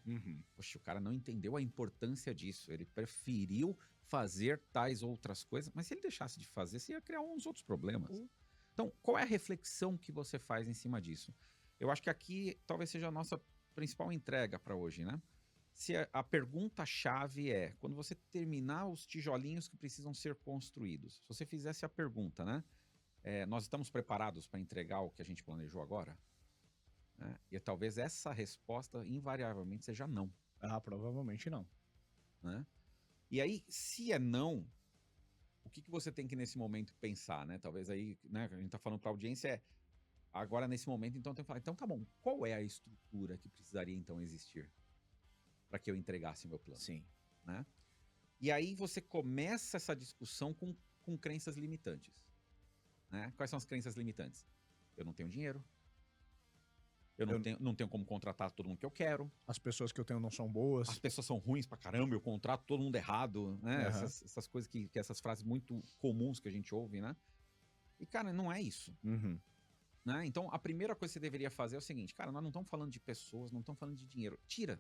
Poxa, o cara não entendeu a importância disso, ele preferiu fazer tais outras coisas, mas se ele deixasse de fazer, você ia criar uns outros problemas. Então, qual é a reflexão que você faz em cima disso? Eu acho que aqui talvez seja a nossa principal entrega para hoje, né? Se a pergunta-chave é, quando você terminar os tijolinhos que precisam ser construídos, se você fizesse a pergunta, né? Nós estamos preparados para entregar o que a gente planejou agora? E talvez essa resposta, invariavelmente, seja não. Ah, provavelmente não. Né? E aí, se é não, o que você tem que nesse momento pensar, né? Talvez aí, né, a gente tá falando pra audiência agora nesse momento, então tem que falar, então tá bom, qual é a estrutura que precisaria então existir para que eu entregasse o meu plano? Sim. Né? E aí você começa essa discussão com crenças limitantes. Né? Quais são as crenças limitantes? Eu não tenho dinheiro. Eu não tenho como contratar todo mundo que eu quero. As pessoas que eu tenho não são boas. As pessoas são ruins pra caramba, eu contrato todo mundo errado, né? Uhum. Essas coisas essas frases muito comuns que a gente ouve, né? E, cara, não é isso. Uhum. Né? Então, a primeira coisa que você deveria fazer é o seguinte, cara, nós não estamos falando de pessoas, não estamos falando de dinheiro. Tira.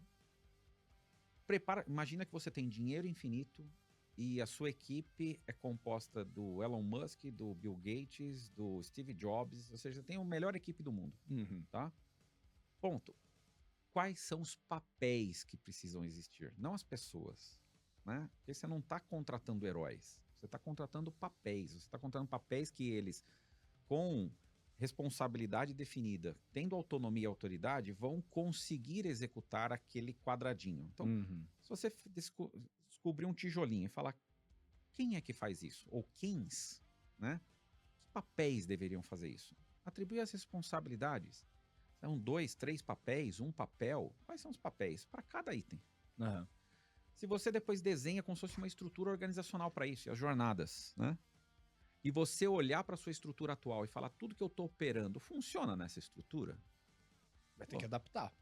Imagina que você tem dinheiro infinito e a sua equipe é composta do Elon Musk, do Bill Gates, do Steve Jobs, ou seja, tem a melhor equipe do mundo, tá? Ponto. Quais são os papéis que precisam existir? Não as pessoas, né? Porque você não está contratando heróis, você está contratando papéis, você está contratando papéis que eles, com responsabilidade definida, tendo autonomia e autoridade, vão conseguir executar aquele quadradinho. Então, se você descobrir um tijolinho e falar quem é que faz isso, ou quens, né? Que papéis deveriam fazer isso? Atribuir as responsabilidades. São 2, 3 papéis, um papel. Quais são os papéis? Para cada item. Uhum. Se você depois desenha como se fosse uma estrutura organizacional para isso, e as jornadas, né? E você olhar para sua estrutura atual e falar tudo que eu estou operando funciona nessa estrutura? Vai ter que adaptar.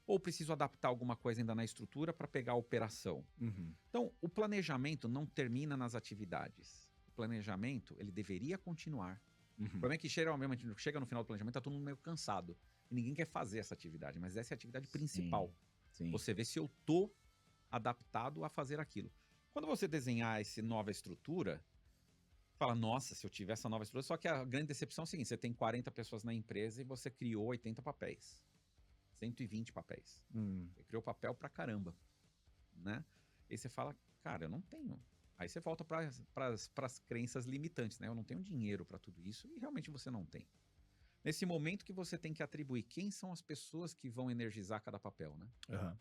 Ou preciso adaptar alguma coisa ainda na estrutura para pegar a operação? Então, o planejamento não termina nas atividades. O planejamento, ele deveria continuar. O problema é que chega no final do planejamento, tá todo mundo meio cansado. E ninguém quer fazer essa atividade, mas essa é a atividade principal. Sim. Você vê se eu tô adaptado a fazer aquilo. Quando você desenhar essa nova estrutura, fala, nossa, se eu tiver essa nova estrutura... Só que a grande decepção é o seguinte, você tem 40 pessoas na empresa e você criou 80 papéis. 120 papéis. Você criou papel pra caramba. Né? E você fala, cara, eu não tenho. Aí você volta para as crenças limitantes, né? Eu não tenho dinheiro para tudo isso e realmente você não tem. Nesse momento que você tem que atribuir quem são as pessoas que vão energizar cada papel, né?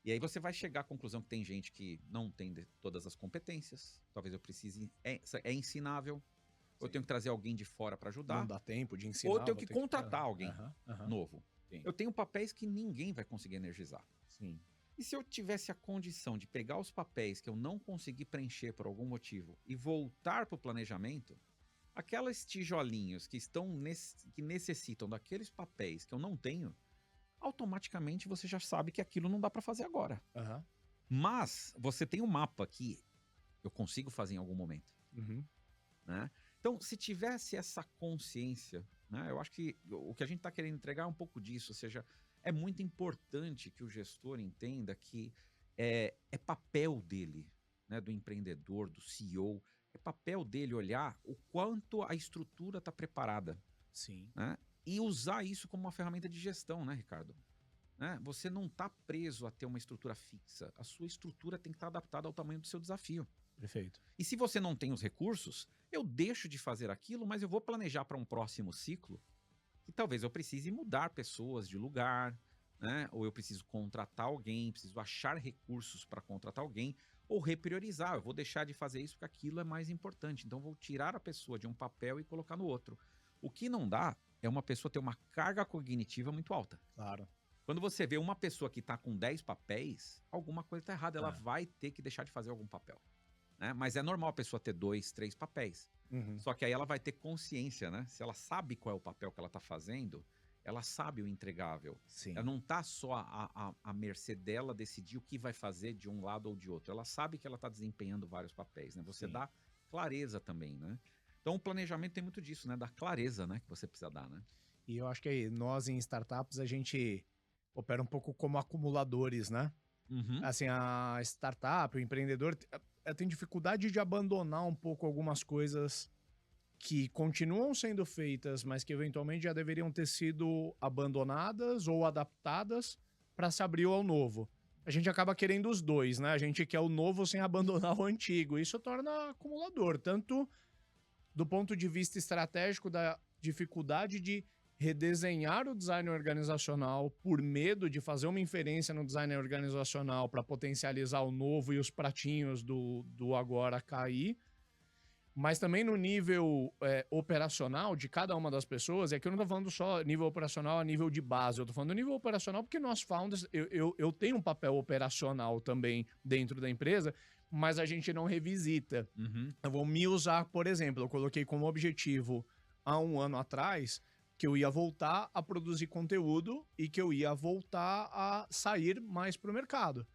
E aí você vai chegar à conclusão que tem gente que não tem todas as competências, talvez eu precise, é ensinável, ou eu tenho que trazer alguém de fora para ajudar. Não dá tempo de ensinar. Ou eu tenho que contratar alguém novo. Sim. Eu tenho papéis que ninguém vai conseguir energizar. Sim. E se eu tivesse a condição de pegar os papéis que eu não consegui preencher por algum motivo e voltar para o planejamento, aquelas tijolinhos que que necessitam daqueles papéis que eu não tenho, automaticamente você já sabe que aquilo não dá para fazer agora. Mas você tem um mapa que eu consigo fazer em algum momento. Né? Então, se tivesse essa consciência, né, eu acho que o que a gente está querendo entregar é um pouco disso, ou seja, é muito importante que o gestor entenda que é papel dele, né, do empreendedor, do CEO, é papel dele olhar o quanto a estrutura está preparada. Sim. Né, e usar isso como uma ferramenta de gestão, né, Ricardo? Né? Você não está preso a ter uma estrutura fixa. A sua estrutura tem que estar adaptada ao tamanho do seu desafio. Perfeito. E se você não tem os recursos, eu deixo de fazer aquilo, mas eu vou planejar para um próximo ciclo que talvez eu precise mudar pessoas de lugar, né? Ou eu preciso contratar alguém, preciso achar recursos para contratar alguém, ou repriorizar. Eu vou deixar de fazer isso porque aquilo é mais importante. Então, eu vou tirar a pessoa de um papel e colocar no outro. O que não dá é uma pessoa ter uma carga cognitiva muito alta. Claro. Quando você vê uma pessoa que está com 10 papéis, alguma coisa está errada. Ela vai ter que deixar de fazer algum papel. Né? Mas é normal a pessoa ter 2, 3 papéis. Só que aí ela vai ter consciência, né? Se ela sabe qual é o papel que ela está fazendo, ela sabe o entregável. Sim. Ela não está só à mercê dela decidir o que vai fazer de um lado ou de outro. Ela sabe que ela está desempenhando vários papéis, né? Você dá clareza também, né? Então o planejamento tem muito disso, né? Da clareza, né? Que você precisa dar, né? E eu acho que aí, nós em startups, a gente opera um pouco como acumuladores, né? Assim, a startup, o empreendedor tem dificuldade de abandonar um pouco algumas coisas que continuam sendo feitas, mas que eventualmente já deveriam ter sido abandonadas ou adaptadas para se abrir ao novo. A gente acaba querendo os dois, né? A gente quer o novo sem abandonar o antigo. Isso torna acumulador, tanto do ponto de vista estratégico da dificuldade de redesenhar o design organizacional por medo de fazer uma inferência no design organizacional para potencializar o novo e os pratinhos do agora cair, mas também no nível operacional de cada uma das pessoas. É que eu não tô falando só nível operacional a nível de base, eu tô falando nível operacional porque nós founders, eu tenho um papel operacional também dentro da empresa, mas a gente não revisita. Uhum. Eu vou me usar, por exemplo, eu coloquei como objetivo há um ano atrás que eu ia voltar a produzir conteúdo e que eu ia voltar a sair mais para o mercado.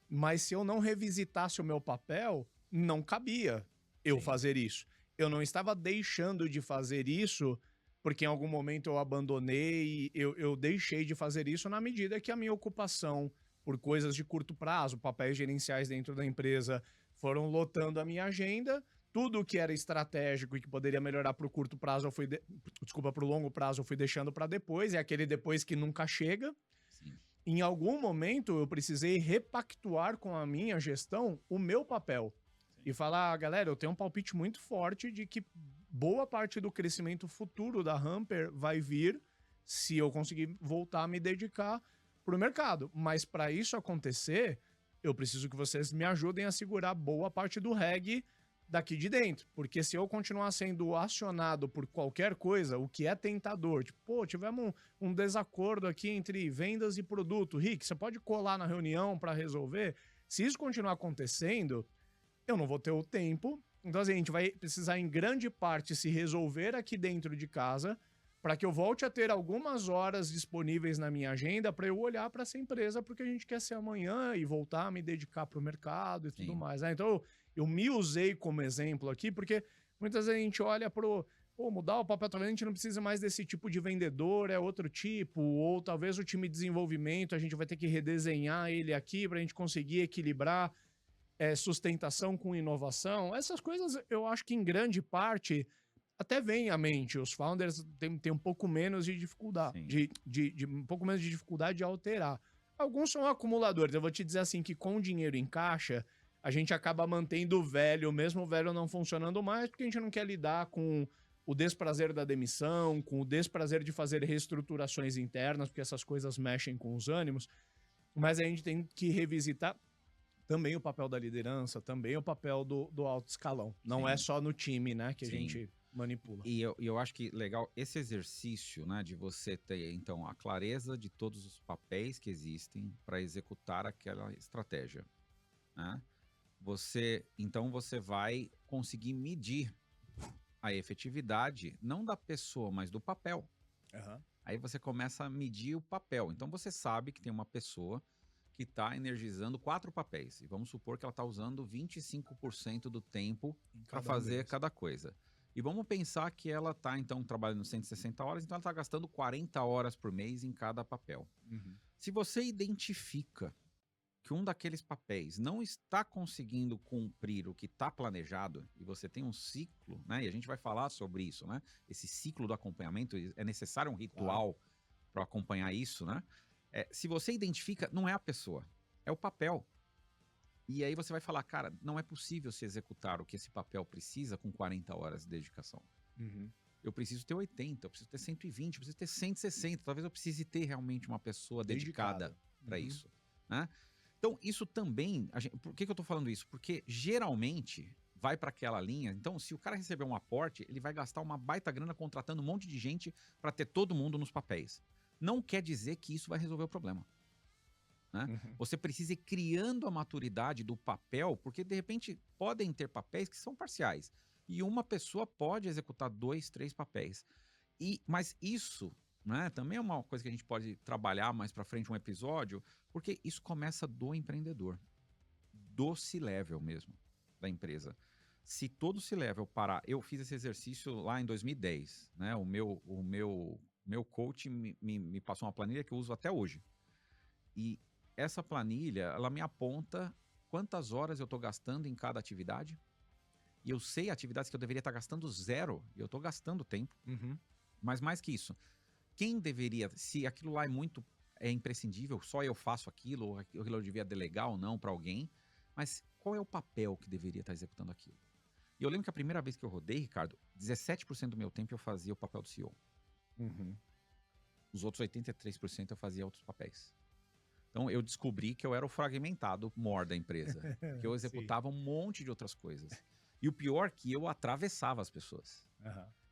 Mas se eu não revisitasse o meu papel, não cabia eu Sim. fazer isso. Eu não estava deixando de fazer isso porque em algum momento eu abandonei, eu deixei de fazer isso na medida que a minha ocupação por coisas de curto prazo, papéis gerenciais dentro da empresa, foram lotando a minha agenda. Tudo que era estratégico e que poderia melhorar para o curto prazo, para o longo prazo, eu fui deixando para depois. É aquele depois que nunca chega. Sim. Em algum momento, eu precisei repactuar com a minha gestão o meu papel. Sim. E falar, galera, eu tenho um palpite muito forte de que boa parte do crescimento futuro da Hamper vai vir se eu conseguir voltar a me dedicar para o mercado. Mas para isso acontecer, eu preciso que vocês me ajudem a segurar boa parte do reggae daqui de dentro, porque se eu continuar sendo acionado por qualquer coisa, o que é tentador, tipo, pô, tivemos um desacordo aqui entre vendas e produto, Rick, você pode colar na reunião para resolver? Se isso continuar acontecendo, eu não vou ter o tempo, então assim, a gente vai precisar em grande parte se resolver aqui dentro de casa para que eu volte a ter algumas horas disponíveis na minha agenda para eu olhar para essa empresa porque a gente quer ser amanhã e voltar a me dedicar para o mercado e tudo mais, né? Então eu me usei como exemplo aqui, porque muitas vezes a gente olha pro, pô, mudar o papel, talvez a gente não precise mais desse tipo de vendedor, é outro tipo, ou talvez o time de desenvolvimento, a gente vai ter que redesenhar ele aqui para a gente conseguir equilibrar sustentação com inovação. Essas coisas eu acho que em grande parte até vem à mente. Os founders têm um pouco menos de dificuldade, um pouco menos de dificuldade de alterar. Alguns são acumuladores. Eu vou te dizer assim que com dinheiro em caixa, a gente acaba mantendo o velho, mesmo o velho não funcionando mais, porque a gente não quer lidar com o desprazer da demissão, com o desprazer de fazer reestruturações internas, porque essas coisas mexem com os ânimos. Mas a gente tem que revisitar também o papel da liderança, também o papel do alto escalão. Não é só no time, né, que a gente manipula. E eu acho que legal esse exercício, né, de você ter, então, a clareza de todos os papéis que existem para executar aquela estratégia, né? Então você vai conseguir medir a efetividade, não da pessoa, mas do papel. Uhum. Aí você começa a medir o papel. Então você sabe que tem uma pessoa que está energizando 4 papéis. E vamos supor que ela está usando 25% do tempo para fazer cada coisa. E vamos pensar que ela está, então, trabalhando 160 horas, então ela está gastando 40 horas por mês em cada papel. Uhum. Se você identifica que um daqueles papéis não está conseguindo cumprir o que está planejado, e você tem um ciclo, né? E a gente vai falar sobre isso, né? Esse ciclo do acompanhamento, é necessário um ritual para acompanhar isso, né? Se você identifica, não é a pessoa, é o papel. E aí você vai falar, cara, não é possível se executar o que esse papel precisa com 40 horas de dedicação. Uhum. Eu preciso ter 80, eu preciso ter 120, eu preciso ter 160. Talvez eu precise ter realmente uma pessoa dedicada para isso, né? Então, isso também... por que eu tô falando isso? Porque, geralmente, vai para aquela linha... Então, se o cara receber um aporte, ele vai gastar uma baita grana contratando um monte de gente para ter todo mundo nos papéis. Não quer dizer que isso vai resolver o problema, né? Uhum. Você precisa ir criando a maturidade do papel, porque, de repente, podem ter papéis que são parciais. E uma pessoa pode executar 2, 3 papéis. Mas isso... né? Também é uma coisa que a gente pode trabalhar mais para frente um episódio, porque isso começa do empreendedor, do C-level mesmo, da empresa. Se todo C-level parar... Eu fiz esse exercício lá em 2010, né? O meu coach me passou uma planilha que eu uso até hoje. E essa planilha, ela me aponta quantas horas eu estou gastando em cada atividade. E eu sei atividades que eu deveria estar gastando 0, e eu estou gastando tempo. Uhum. Mas mais que isso... Quem deveria, se aquilo lá é imprescindível, só eu faço aquilo, ou aquilo eu devia delegar ou não para alguém, mas qual é o papel que deveria estar executando aquilo? E eu lembro que a primeira vez que eu rodei, Ricardo, 17% do meu tempo eu fazia o papel do CEO. Uhum. Os outros 83% eu fazia outros papéis. Então, eu descobri que eu era o fragmentado mor da empresa. Que eu executava um monte de outras coisas. E o pior é que eu atravessava as pessoas.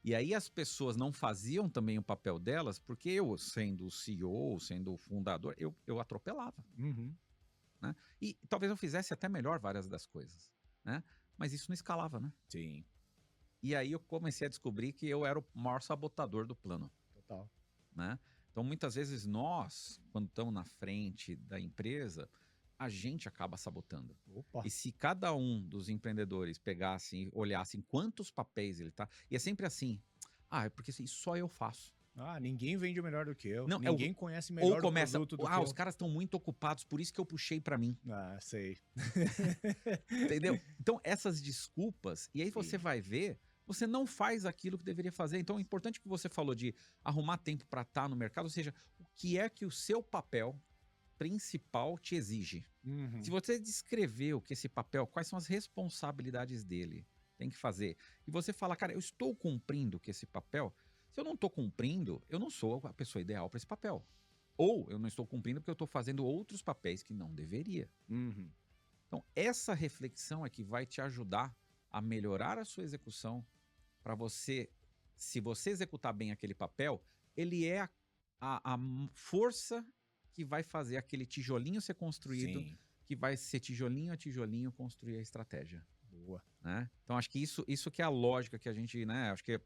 E aí as pessoas não faziam também o papel delas, porque eu, sendo o CEO, sendo o fundador, eu atropelava. Né? E talvez eu fizesse até melhor várias das coisas. Né? Mas isso não escalava, né? Sim. E aí eu comecei a descobrir que eu era o maior sabotador do plano. Total. Né? Então, muitas vezes nós, quando estamos na frente da empresa, a gente acaba sabotando. Opa. E se cada um dos empreendedores pegasse e olhasse quantos papéis ele tá... E é sempre assim, é porque isso só eu faço. Ninguém vende melhor do que eu. Não, ninguém conhece melhor o produto do que eu. Os caras estão muito ocupados, por isso que eu puxei para mim. Sei. Entendeu? Então, essas desculpas, e aí você vai ver, você não faz aquilo que deveria fazer. Então, é importante que você falou de arrumar tempo para estar no mercado, ou seja, o que é que o seu papel principal te exige. Se você descrever o que esse papel, quais são as responsabilidades dele, tem que fazer, e você fala, cara, eu estou cumprindo com esse papel. Se eu não estou cumprindo, eu não sou a pessoa ideal para esse papel. Ou eu não estou cumprindo porque eu estou fazendo outros papéis que não deveria. Então, essa reflexão é que vai te ajudar a melhorar a sua execução para você, se você executar bem aquele papel, ele é a força que vai fazer aquele tijolinho ser construído, que vai ser tijolinho a tijolinho construir a estratégia. Boa. Né? Então, acho que isso que é a lógica que a gente, né? Acho que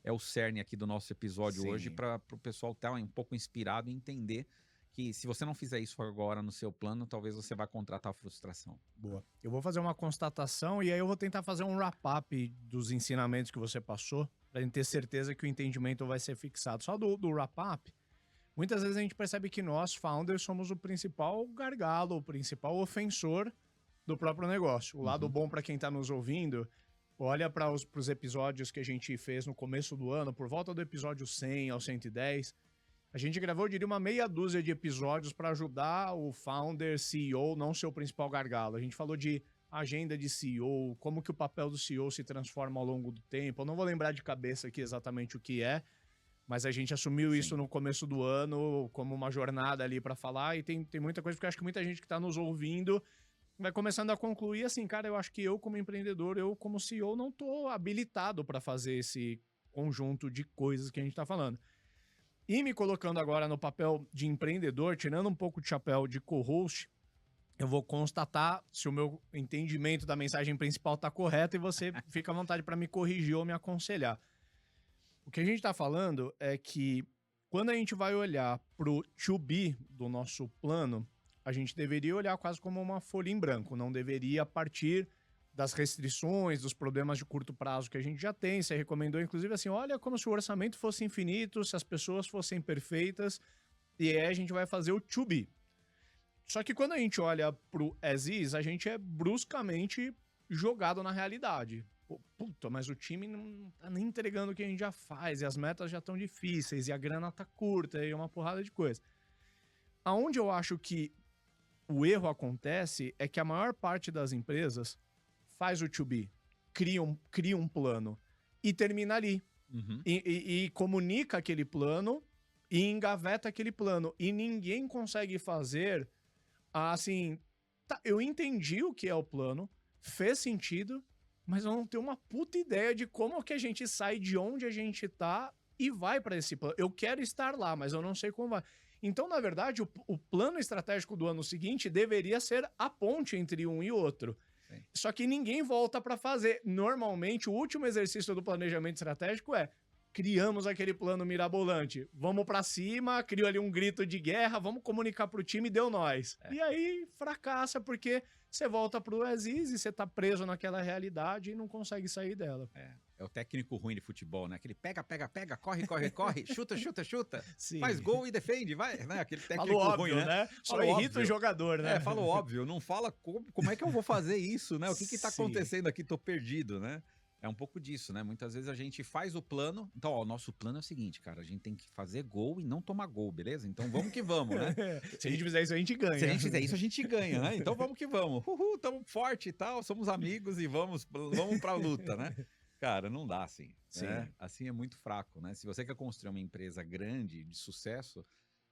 é o cerne aqui do nosso episódio hoje, para o pessoal estar um pouco inspirado e entender que se você não fizer isso agora no seu plano, talvez você vá contratar frustração. Boa. Eu vou fazer uma constatação e aí eu vou tentar fazer um wrap-up dos ensinamentos que você passou, para a gente ter certeza que o entendimento vai ser fixado. Só do wrap-up, muitas vezes a gente percebe que nós, founders, somos o principal gargalo, o principal ofensor do próprio negócio. O lado bom para quem está nos ouvindo, olha para os episódios que a gente fez no começo do ano, por volta do episódio 100 ao 110, a gente gravou, eu diria, uma meia dúzia de episódios para ajudar o founder, CEO, não ser o principal gargalo. A gente falou de agenda de CEO, como que o papel do CEO se transforma ao longo do tempo. Eu não vou lembrar de cabeça aqui exatamente o que é, mas a gente assumiu isso no começo do ano como uma jornada ali para falar, e tem muita coisa, porque eu acho que muita gente que está nos ouvindo vai começando a concluir assim, cara, eu acho que eu como empreendedor, eu como CEO não tô habilitado para fazer esse conjunto de coisas que a gente tá falando. E me colocando agora no papel de empreendedor, tirando um pouco de chapéu de co-host, eu vou constatar se o meu entendimento da mensagem principal tá correto e você fica à vontade para me corrigir ou me aconselhar. O que a gente tá falando é que quando a gente vai olhar pro to be do nosso plano, a gente deveria olhar quase como uma folha em branco, não deveria partir das restrições, dos problemas de curto prazo que a gente já tem. Você recomendou, inclusive, assim, olha como se o orçamento fosse infinito, se as pessoas fossem perfeitas, e aí a gente vai fazer o to be. Só que quando a gente olha pro as is, a gente é bruscamente jogado na realidade. Puta, mas o time não tá nem entregando o que a gente já faz, e as metas já estão difíceis, e a grana tá curta, e uma porrada de coisa. Aonde eu acho que o erro acontece é que a maior parte das empresas faz o to be, cria um plano e termina ali. E comunica aquele plano e engaveta aquele plano. E ninguém consegue fazer assim, tá, eu entendi o que é o plano, fez sentido, mas eu não tenho uma puta ideia de como que a gente sai de onde a gente tá e vai para esse plano. Eu quero estar lá, mas eu não sei como vai. Então, na verdade, o plano estratégico do ano seguinte deveria ser a ponte entre um e outro. Sim. Só que ninguém volta para fazer. Normalmente, o último exercício do planejamento estratégico é: criamos aquele plano mirabolante, vamos para cima, criou ali um grito de guerra, vamos comunicar pro time, deu nós. E aí fracassa porque você volta pro as is e você tá preso naquela realidade e não consegue sair dela. É o técnico ruim de futebol, né? Aquele pega, corre, chuta, Sim. Faz gol e defende, vai, né? Aquele técnico Fala ruim, óbvio, né? Só irrita o jogador, né? Fala óbvio, não fala como é que eu vou fazer isso, né? O que tá acontecendo aqui? Tô perdido, né? É um pouco disso, né? Muitas vezes a gente faz o plano. Então, ó, o nosso plano é o seguinte, cara. A gente tem que fazer gol e não tomar gol, beleza? Então vamos que vamos, né? Se a gente fizer isso, a gente ganha. Se a gente fizer isso, a gente ganha, né? Então vamos que vamos. Uhul, tamo forte e tal, somos amigos e vamos pra luta, né? Cara, não dá assim, né? Sim, Assim é muito fraco, né? Se você quer construir uma empresa grande, de sucesso,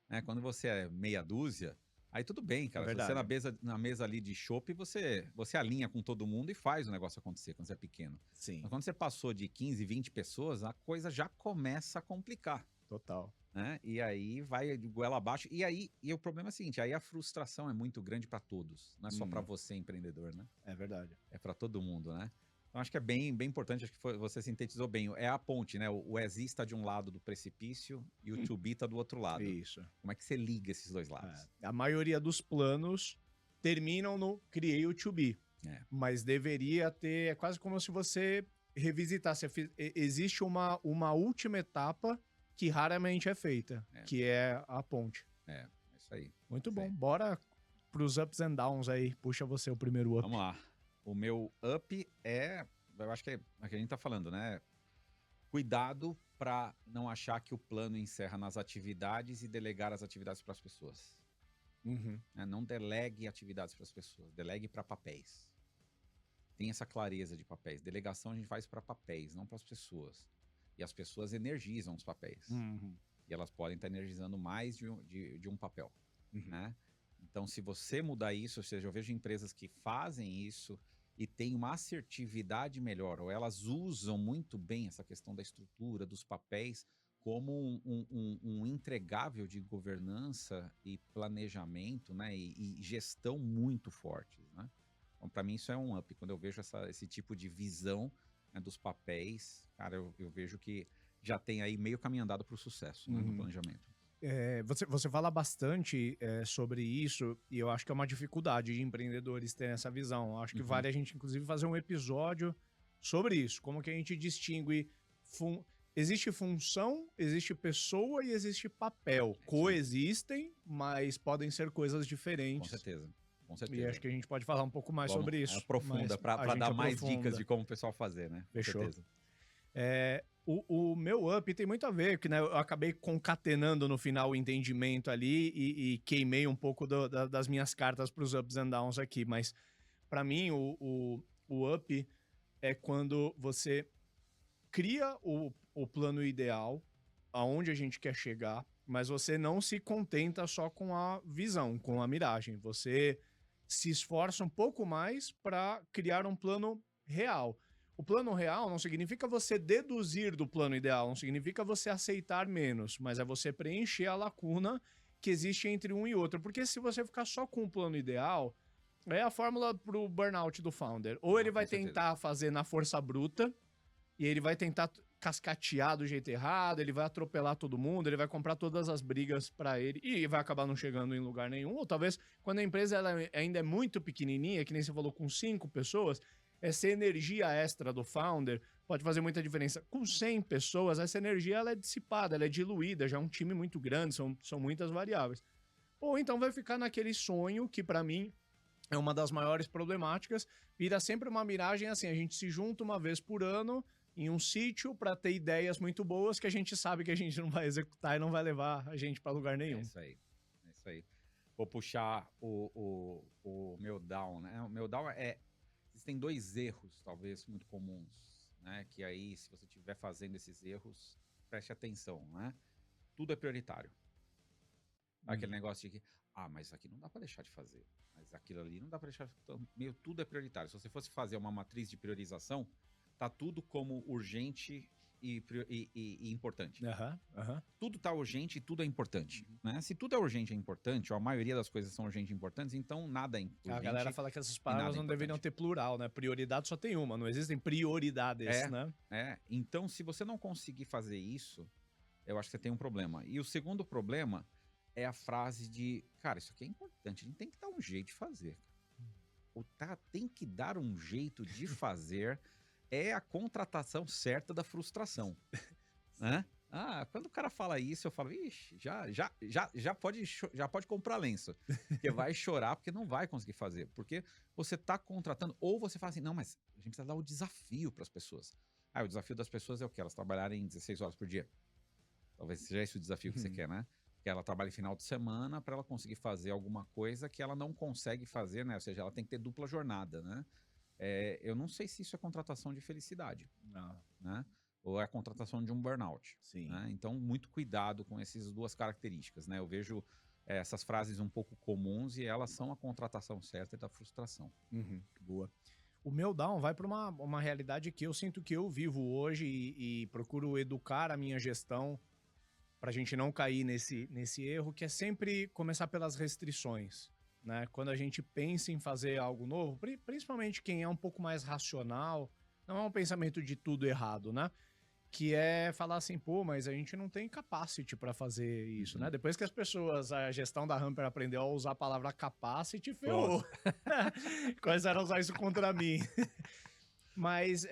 né? Quando você é meia dúzia, aí tudo bem, é cara. Se você é verdade. na mesa ali de chopp, você alinha com todo mundo e faz o negócio acontecer quando você é pequeno. Mas Sim, quando você passou de 15, 20 pessoas, a coisa já começa a complicar, total. né? E aí vai de goela abaixo. E o problema é o seguinte, aí a frustração é muito grande para todos, não é só para Hum, você, empreendedor, né? é verdade. É para todo mundo, né? Então acho que é bem importante, acho que você sintetizou bem. É a ponte, né? O as is tá de um lado do precipício e o to be tá do outro lado. Isso. Como é que você liga esses dois É. lados? A maioria dos planos terminam no Create o To Be, É, mas deveria ter, é quase como se você revisitasse. Existe uma última etapa que raramente é feita, é, que é a ponte. é isso aí. Muito Isso bom, aí. bora pros ups and downs aí. Puxa você o primeiro up. Vamos lá. O meu up é, eu acho que é o que a gente tá falando, né? Cuidado para não achar que o plano encerra nas atividades e delegar as atividades para as pessoas. Uhum. Né? Não delegue atividades para as pessoas, delegue para papéis. Tem essa clareza de papéis. Delegação a gente faz para papéis, não para as pessoas. E as pessoas energizam os papéis. Uhum. E elas podem estar energizando mais de um papel, Uhum. né? Então, se você mudar isso, ou seja, eu vejo empresas que fazem isso e têm uma assertividade melhor, ou elas usam muito bem essa questão da estrutura, dos papéis, como um entregável de governança e planejamento, né? E gestão muito fortes, né? Então, para mim, isso é um up. Quando eu vejo esse tipo de visão, né, dos papéis, cara, eu vejo que já tem aí meio caminho andado para o sucesso, né, no Uhum. planejamento. Você fala bastante sobre isso, e eu acho que é uma dificuldade de empreendedores terem essa visão. Eu acho que Uhum. vale a gente, inclusive, fazer um episódio sobre isso. Como que a gente distingue. fun- Existe função, existe pessoa e existe papel. É isso aí. Coexistem, mas podem ser coisas Com diferentes. certeza. Com E acho certeza. que a gente pode falar um pouco mais Vamos, sobre isso. aprofunda, Mas a para gente dar mais dicas aprofunda. de como o pessoal fazer, né? Com Fechou. certeza. O meu up tem muito a ver, que né, eu acabei concatenando no final o entendimento ali e queimei um pouco das minhas cartas para os ups and downs aqui, mas para mim o up é quando você cria o plano ideal, aonde a gente quer chegar, mas você não se contenta só com a visão, com a miragem. Você se esforça um pouco mais para criar um plano real. O plano real não significa você deduzir do plano ideal, não significa você aceitar menos, mas é você preencher a lacuna que existe entre um e outro. Porque se você ficar só com o plano ideal, é a fórmula pro burnout do founder. Ou ele Com vai certeza. tentar fazer na força bruta, e ele vai tentar cascatear do jeito errado, ele vai atropelar todo mundo, ele vai comprar todas as brigas para ele e vai acabar não chegando em lugar nenhum. Ou talvez, quando a empresa ela ainda é muito pequenininha, que nem você falou, com 5 pessoas, essa energia extra do founder pode fazer muita diferença. Com 100 pessoas, essa energia ela é dissipada, ela é diluída, já é um time muito grande, são muitas variáveis. Ou então vai ficar naquele sonho que, para mim, é uma das maiores problemáticas. Vira sempre uma miragem assim: a gente se junta uma vez por ano em um sítio para ter ideias muito boas que a gente sabe que a gente não vai executar e não vai levar a gente para lugar É nenhum. isso aí. É isso aí. Vou puxar o meu down, né? O meu down é. Existem dois erros, talvez, muito comuns, né? Que aí, se você estiver fazendo esses erros, preste atenção, né? Tudo é prioritário. Aquele negócio de que, mas aqui não dá para deixar de fazer. Mas aquilo ali não dá para deixar de... Então, meio, tudo é prioritário. Se você fosse fazer uma matriz de priorização, tá tudo como urgente e importante. Aham, aham. Tudo tá urgente e tudo é importante, né? Se tudo é urgente e importante, ou a maioria das coisas são urgentes e importantes, então nada é A galera urgente fala que essas e palavras nada é não deveriam importante. ter plural, né? Prioridade só tem uma, não existem prioridades, É, né? Então, se você não conseguir fazer isso, eu acho que você tem um problema. E o segundo problema é a frase de, cara, isso aqui é importante, a gente tem que dar um jeito de fazer. Tem que dar um jeito de fazer é a contratação certa da frustração, né? Quando o cara fala isso, eu falo, ixi, já pode comprar lenço. Porque vai chorar porque não vai conseguir fazer. Porque você tá contratando, ou você fala assim, não, mas a gente precisa dar o desafio para as pessoas. O desafio das pessoas é o quê? Elas trabalharem 16 horas por dia. Talvez seja esse o desafio que você quer, né? Que ela trabalhe final de semana para ela conseguir fazer alguma coisa que ela não consegue fazer, né? Ou seja, ela tem que ter dupla jornada, né? eu não sei se isso é contratação de felicidade, Não. né? Ou é a contratação de um burnout. Sim. Né? Então, muito cuidado com essas duas características, né? Eu vejo essas frases um pouco comuns e elas são a contratação certa da frustração. Uhum, boa. O meu down vai para uma realidade que eu sinto que eu vivo hoje e procuro educar a minha gestão para a gente não cair nesse erro, que é sempre começar pelas restrições, né? Quando a gente pensa em fazer algo novo, principalmente quem é um pouco mais racional, não é um pensamento de tudo errado, né? Que é falar assim, pô, mas a gente não tem capacity para fazer isso, né? Depois que a gestão da Hamper aprendeu a usar a palavra capacity, ferrou. Começaram a usar isso contra mim. Mas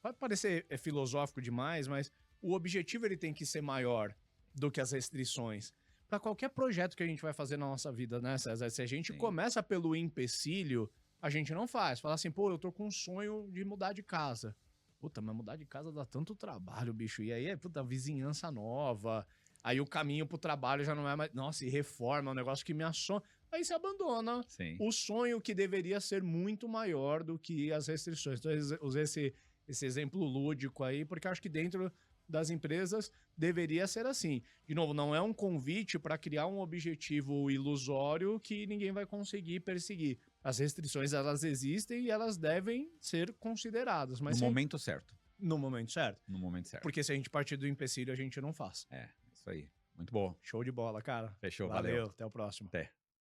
pode parecer filosófico demais, mas o objetivo ele tem que ser maior do que as restrições. Para qualquer projeto que a gente vai fazer na nossa vida, né, César? Se a gente começa pelo empecilho, a gente não faz. Fala assim, pô, eu tô com um sonho de mudar de casa. Puta, mas mudar de casa dá tanto trabalho, bicho. E aí puta, vizinhança nova. Aí o caminho pro trabalho já não é mais... Nossa, e reforma, é um negócio que me assombra. Aí você abandona o sonho que deveria ser muito maior do que as restrições. Então, eu usei esse exemplo lúdico aí, porque eu acho que dentro das empresas deveria ser assim. De novo, não é um convite para criar um objetivo ilusório que ninguém vai conseguir perseguir. As restrições, elas existem e elas devem ser consideradas. Mas no momento certo. No momento certo. No momento certo. Porque se a gente partir do empecilho, a gente não faz. Isso aí. Muito bom. Show de bola, cara. Fechou, valeu. Até o próximo. Até.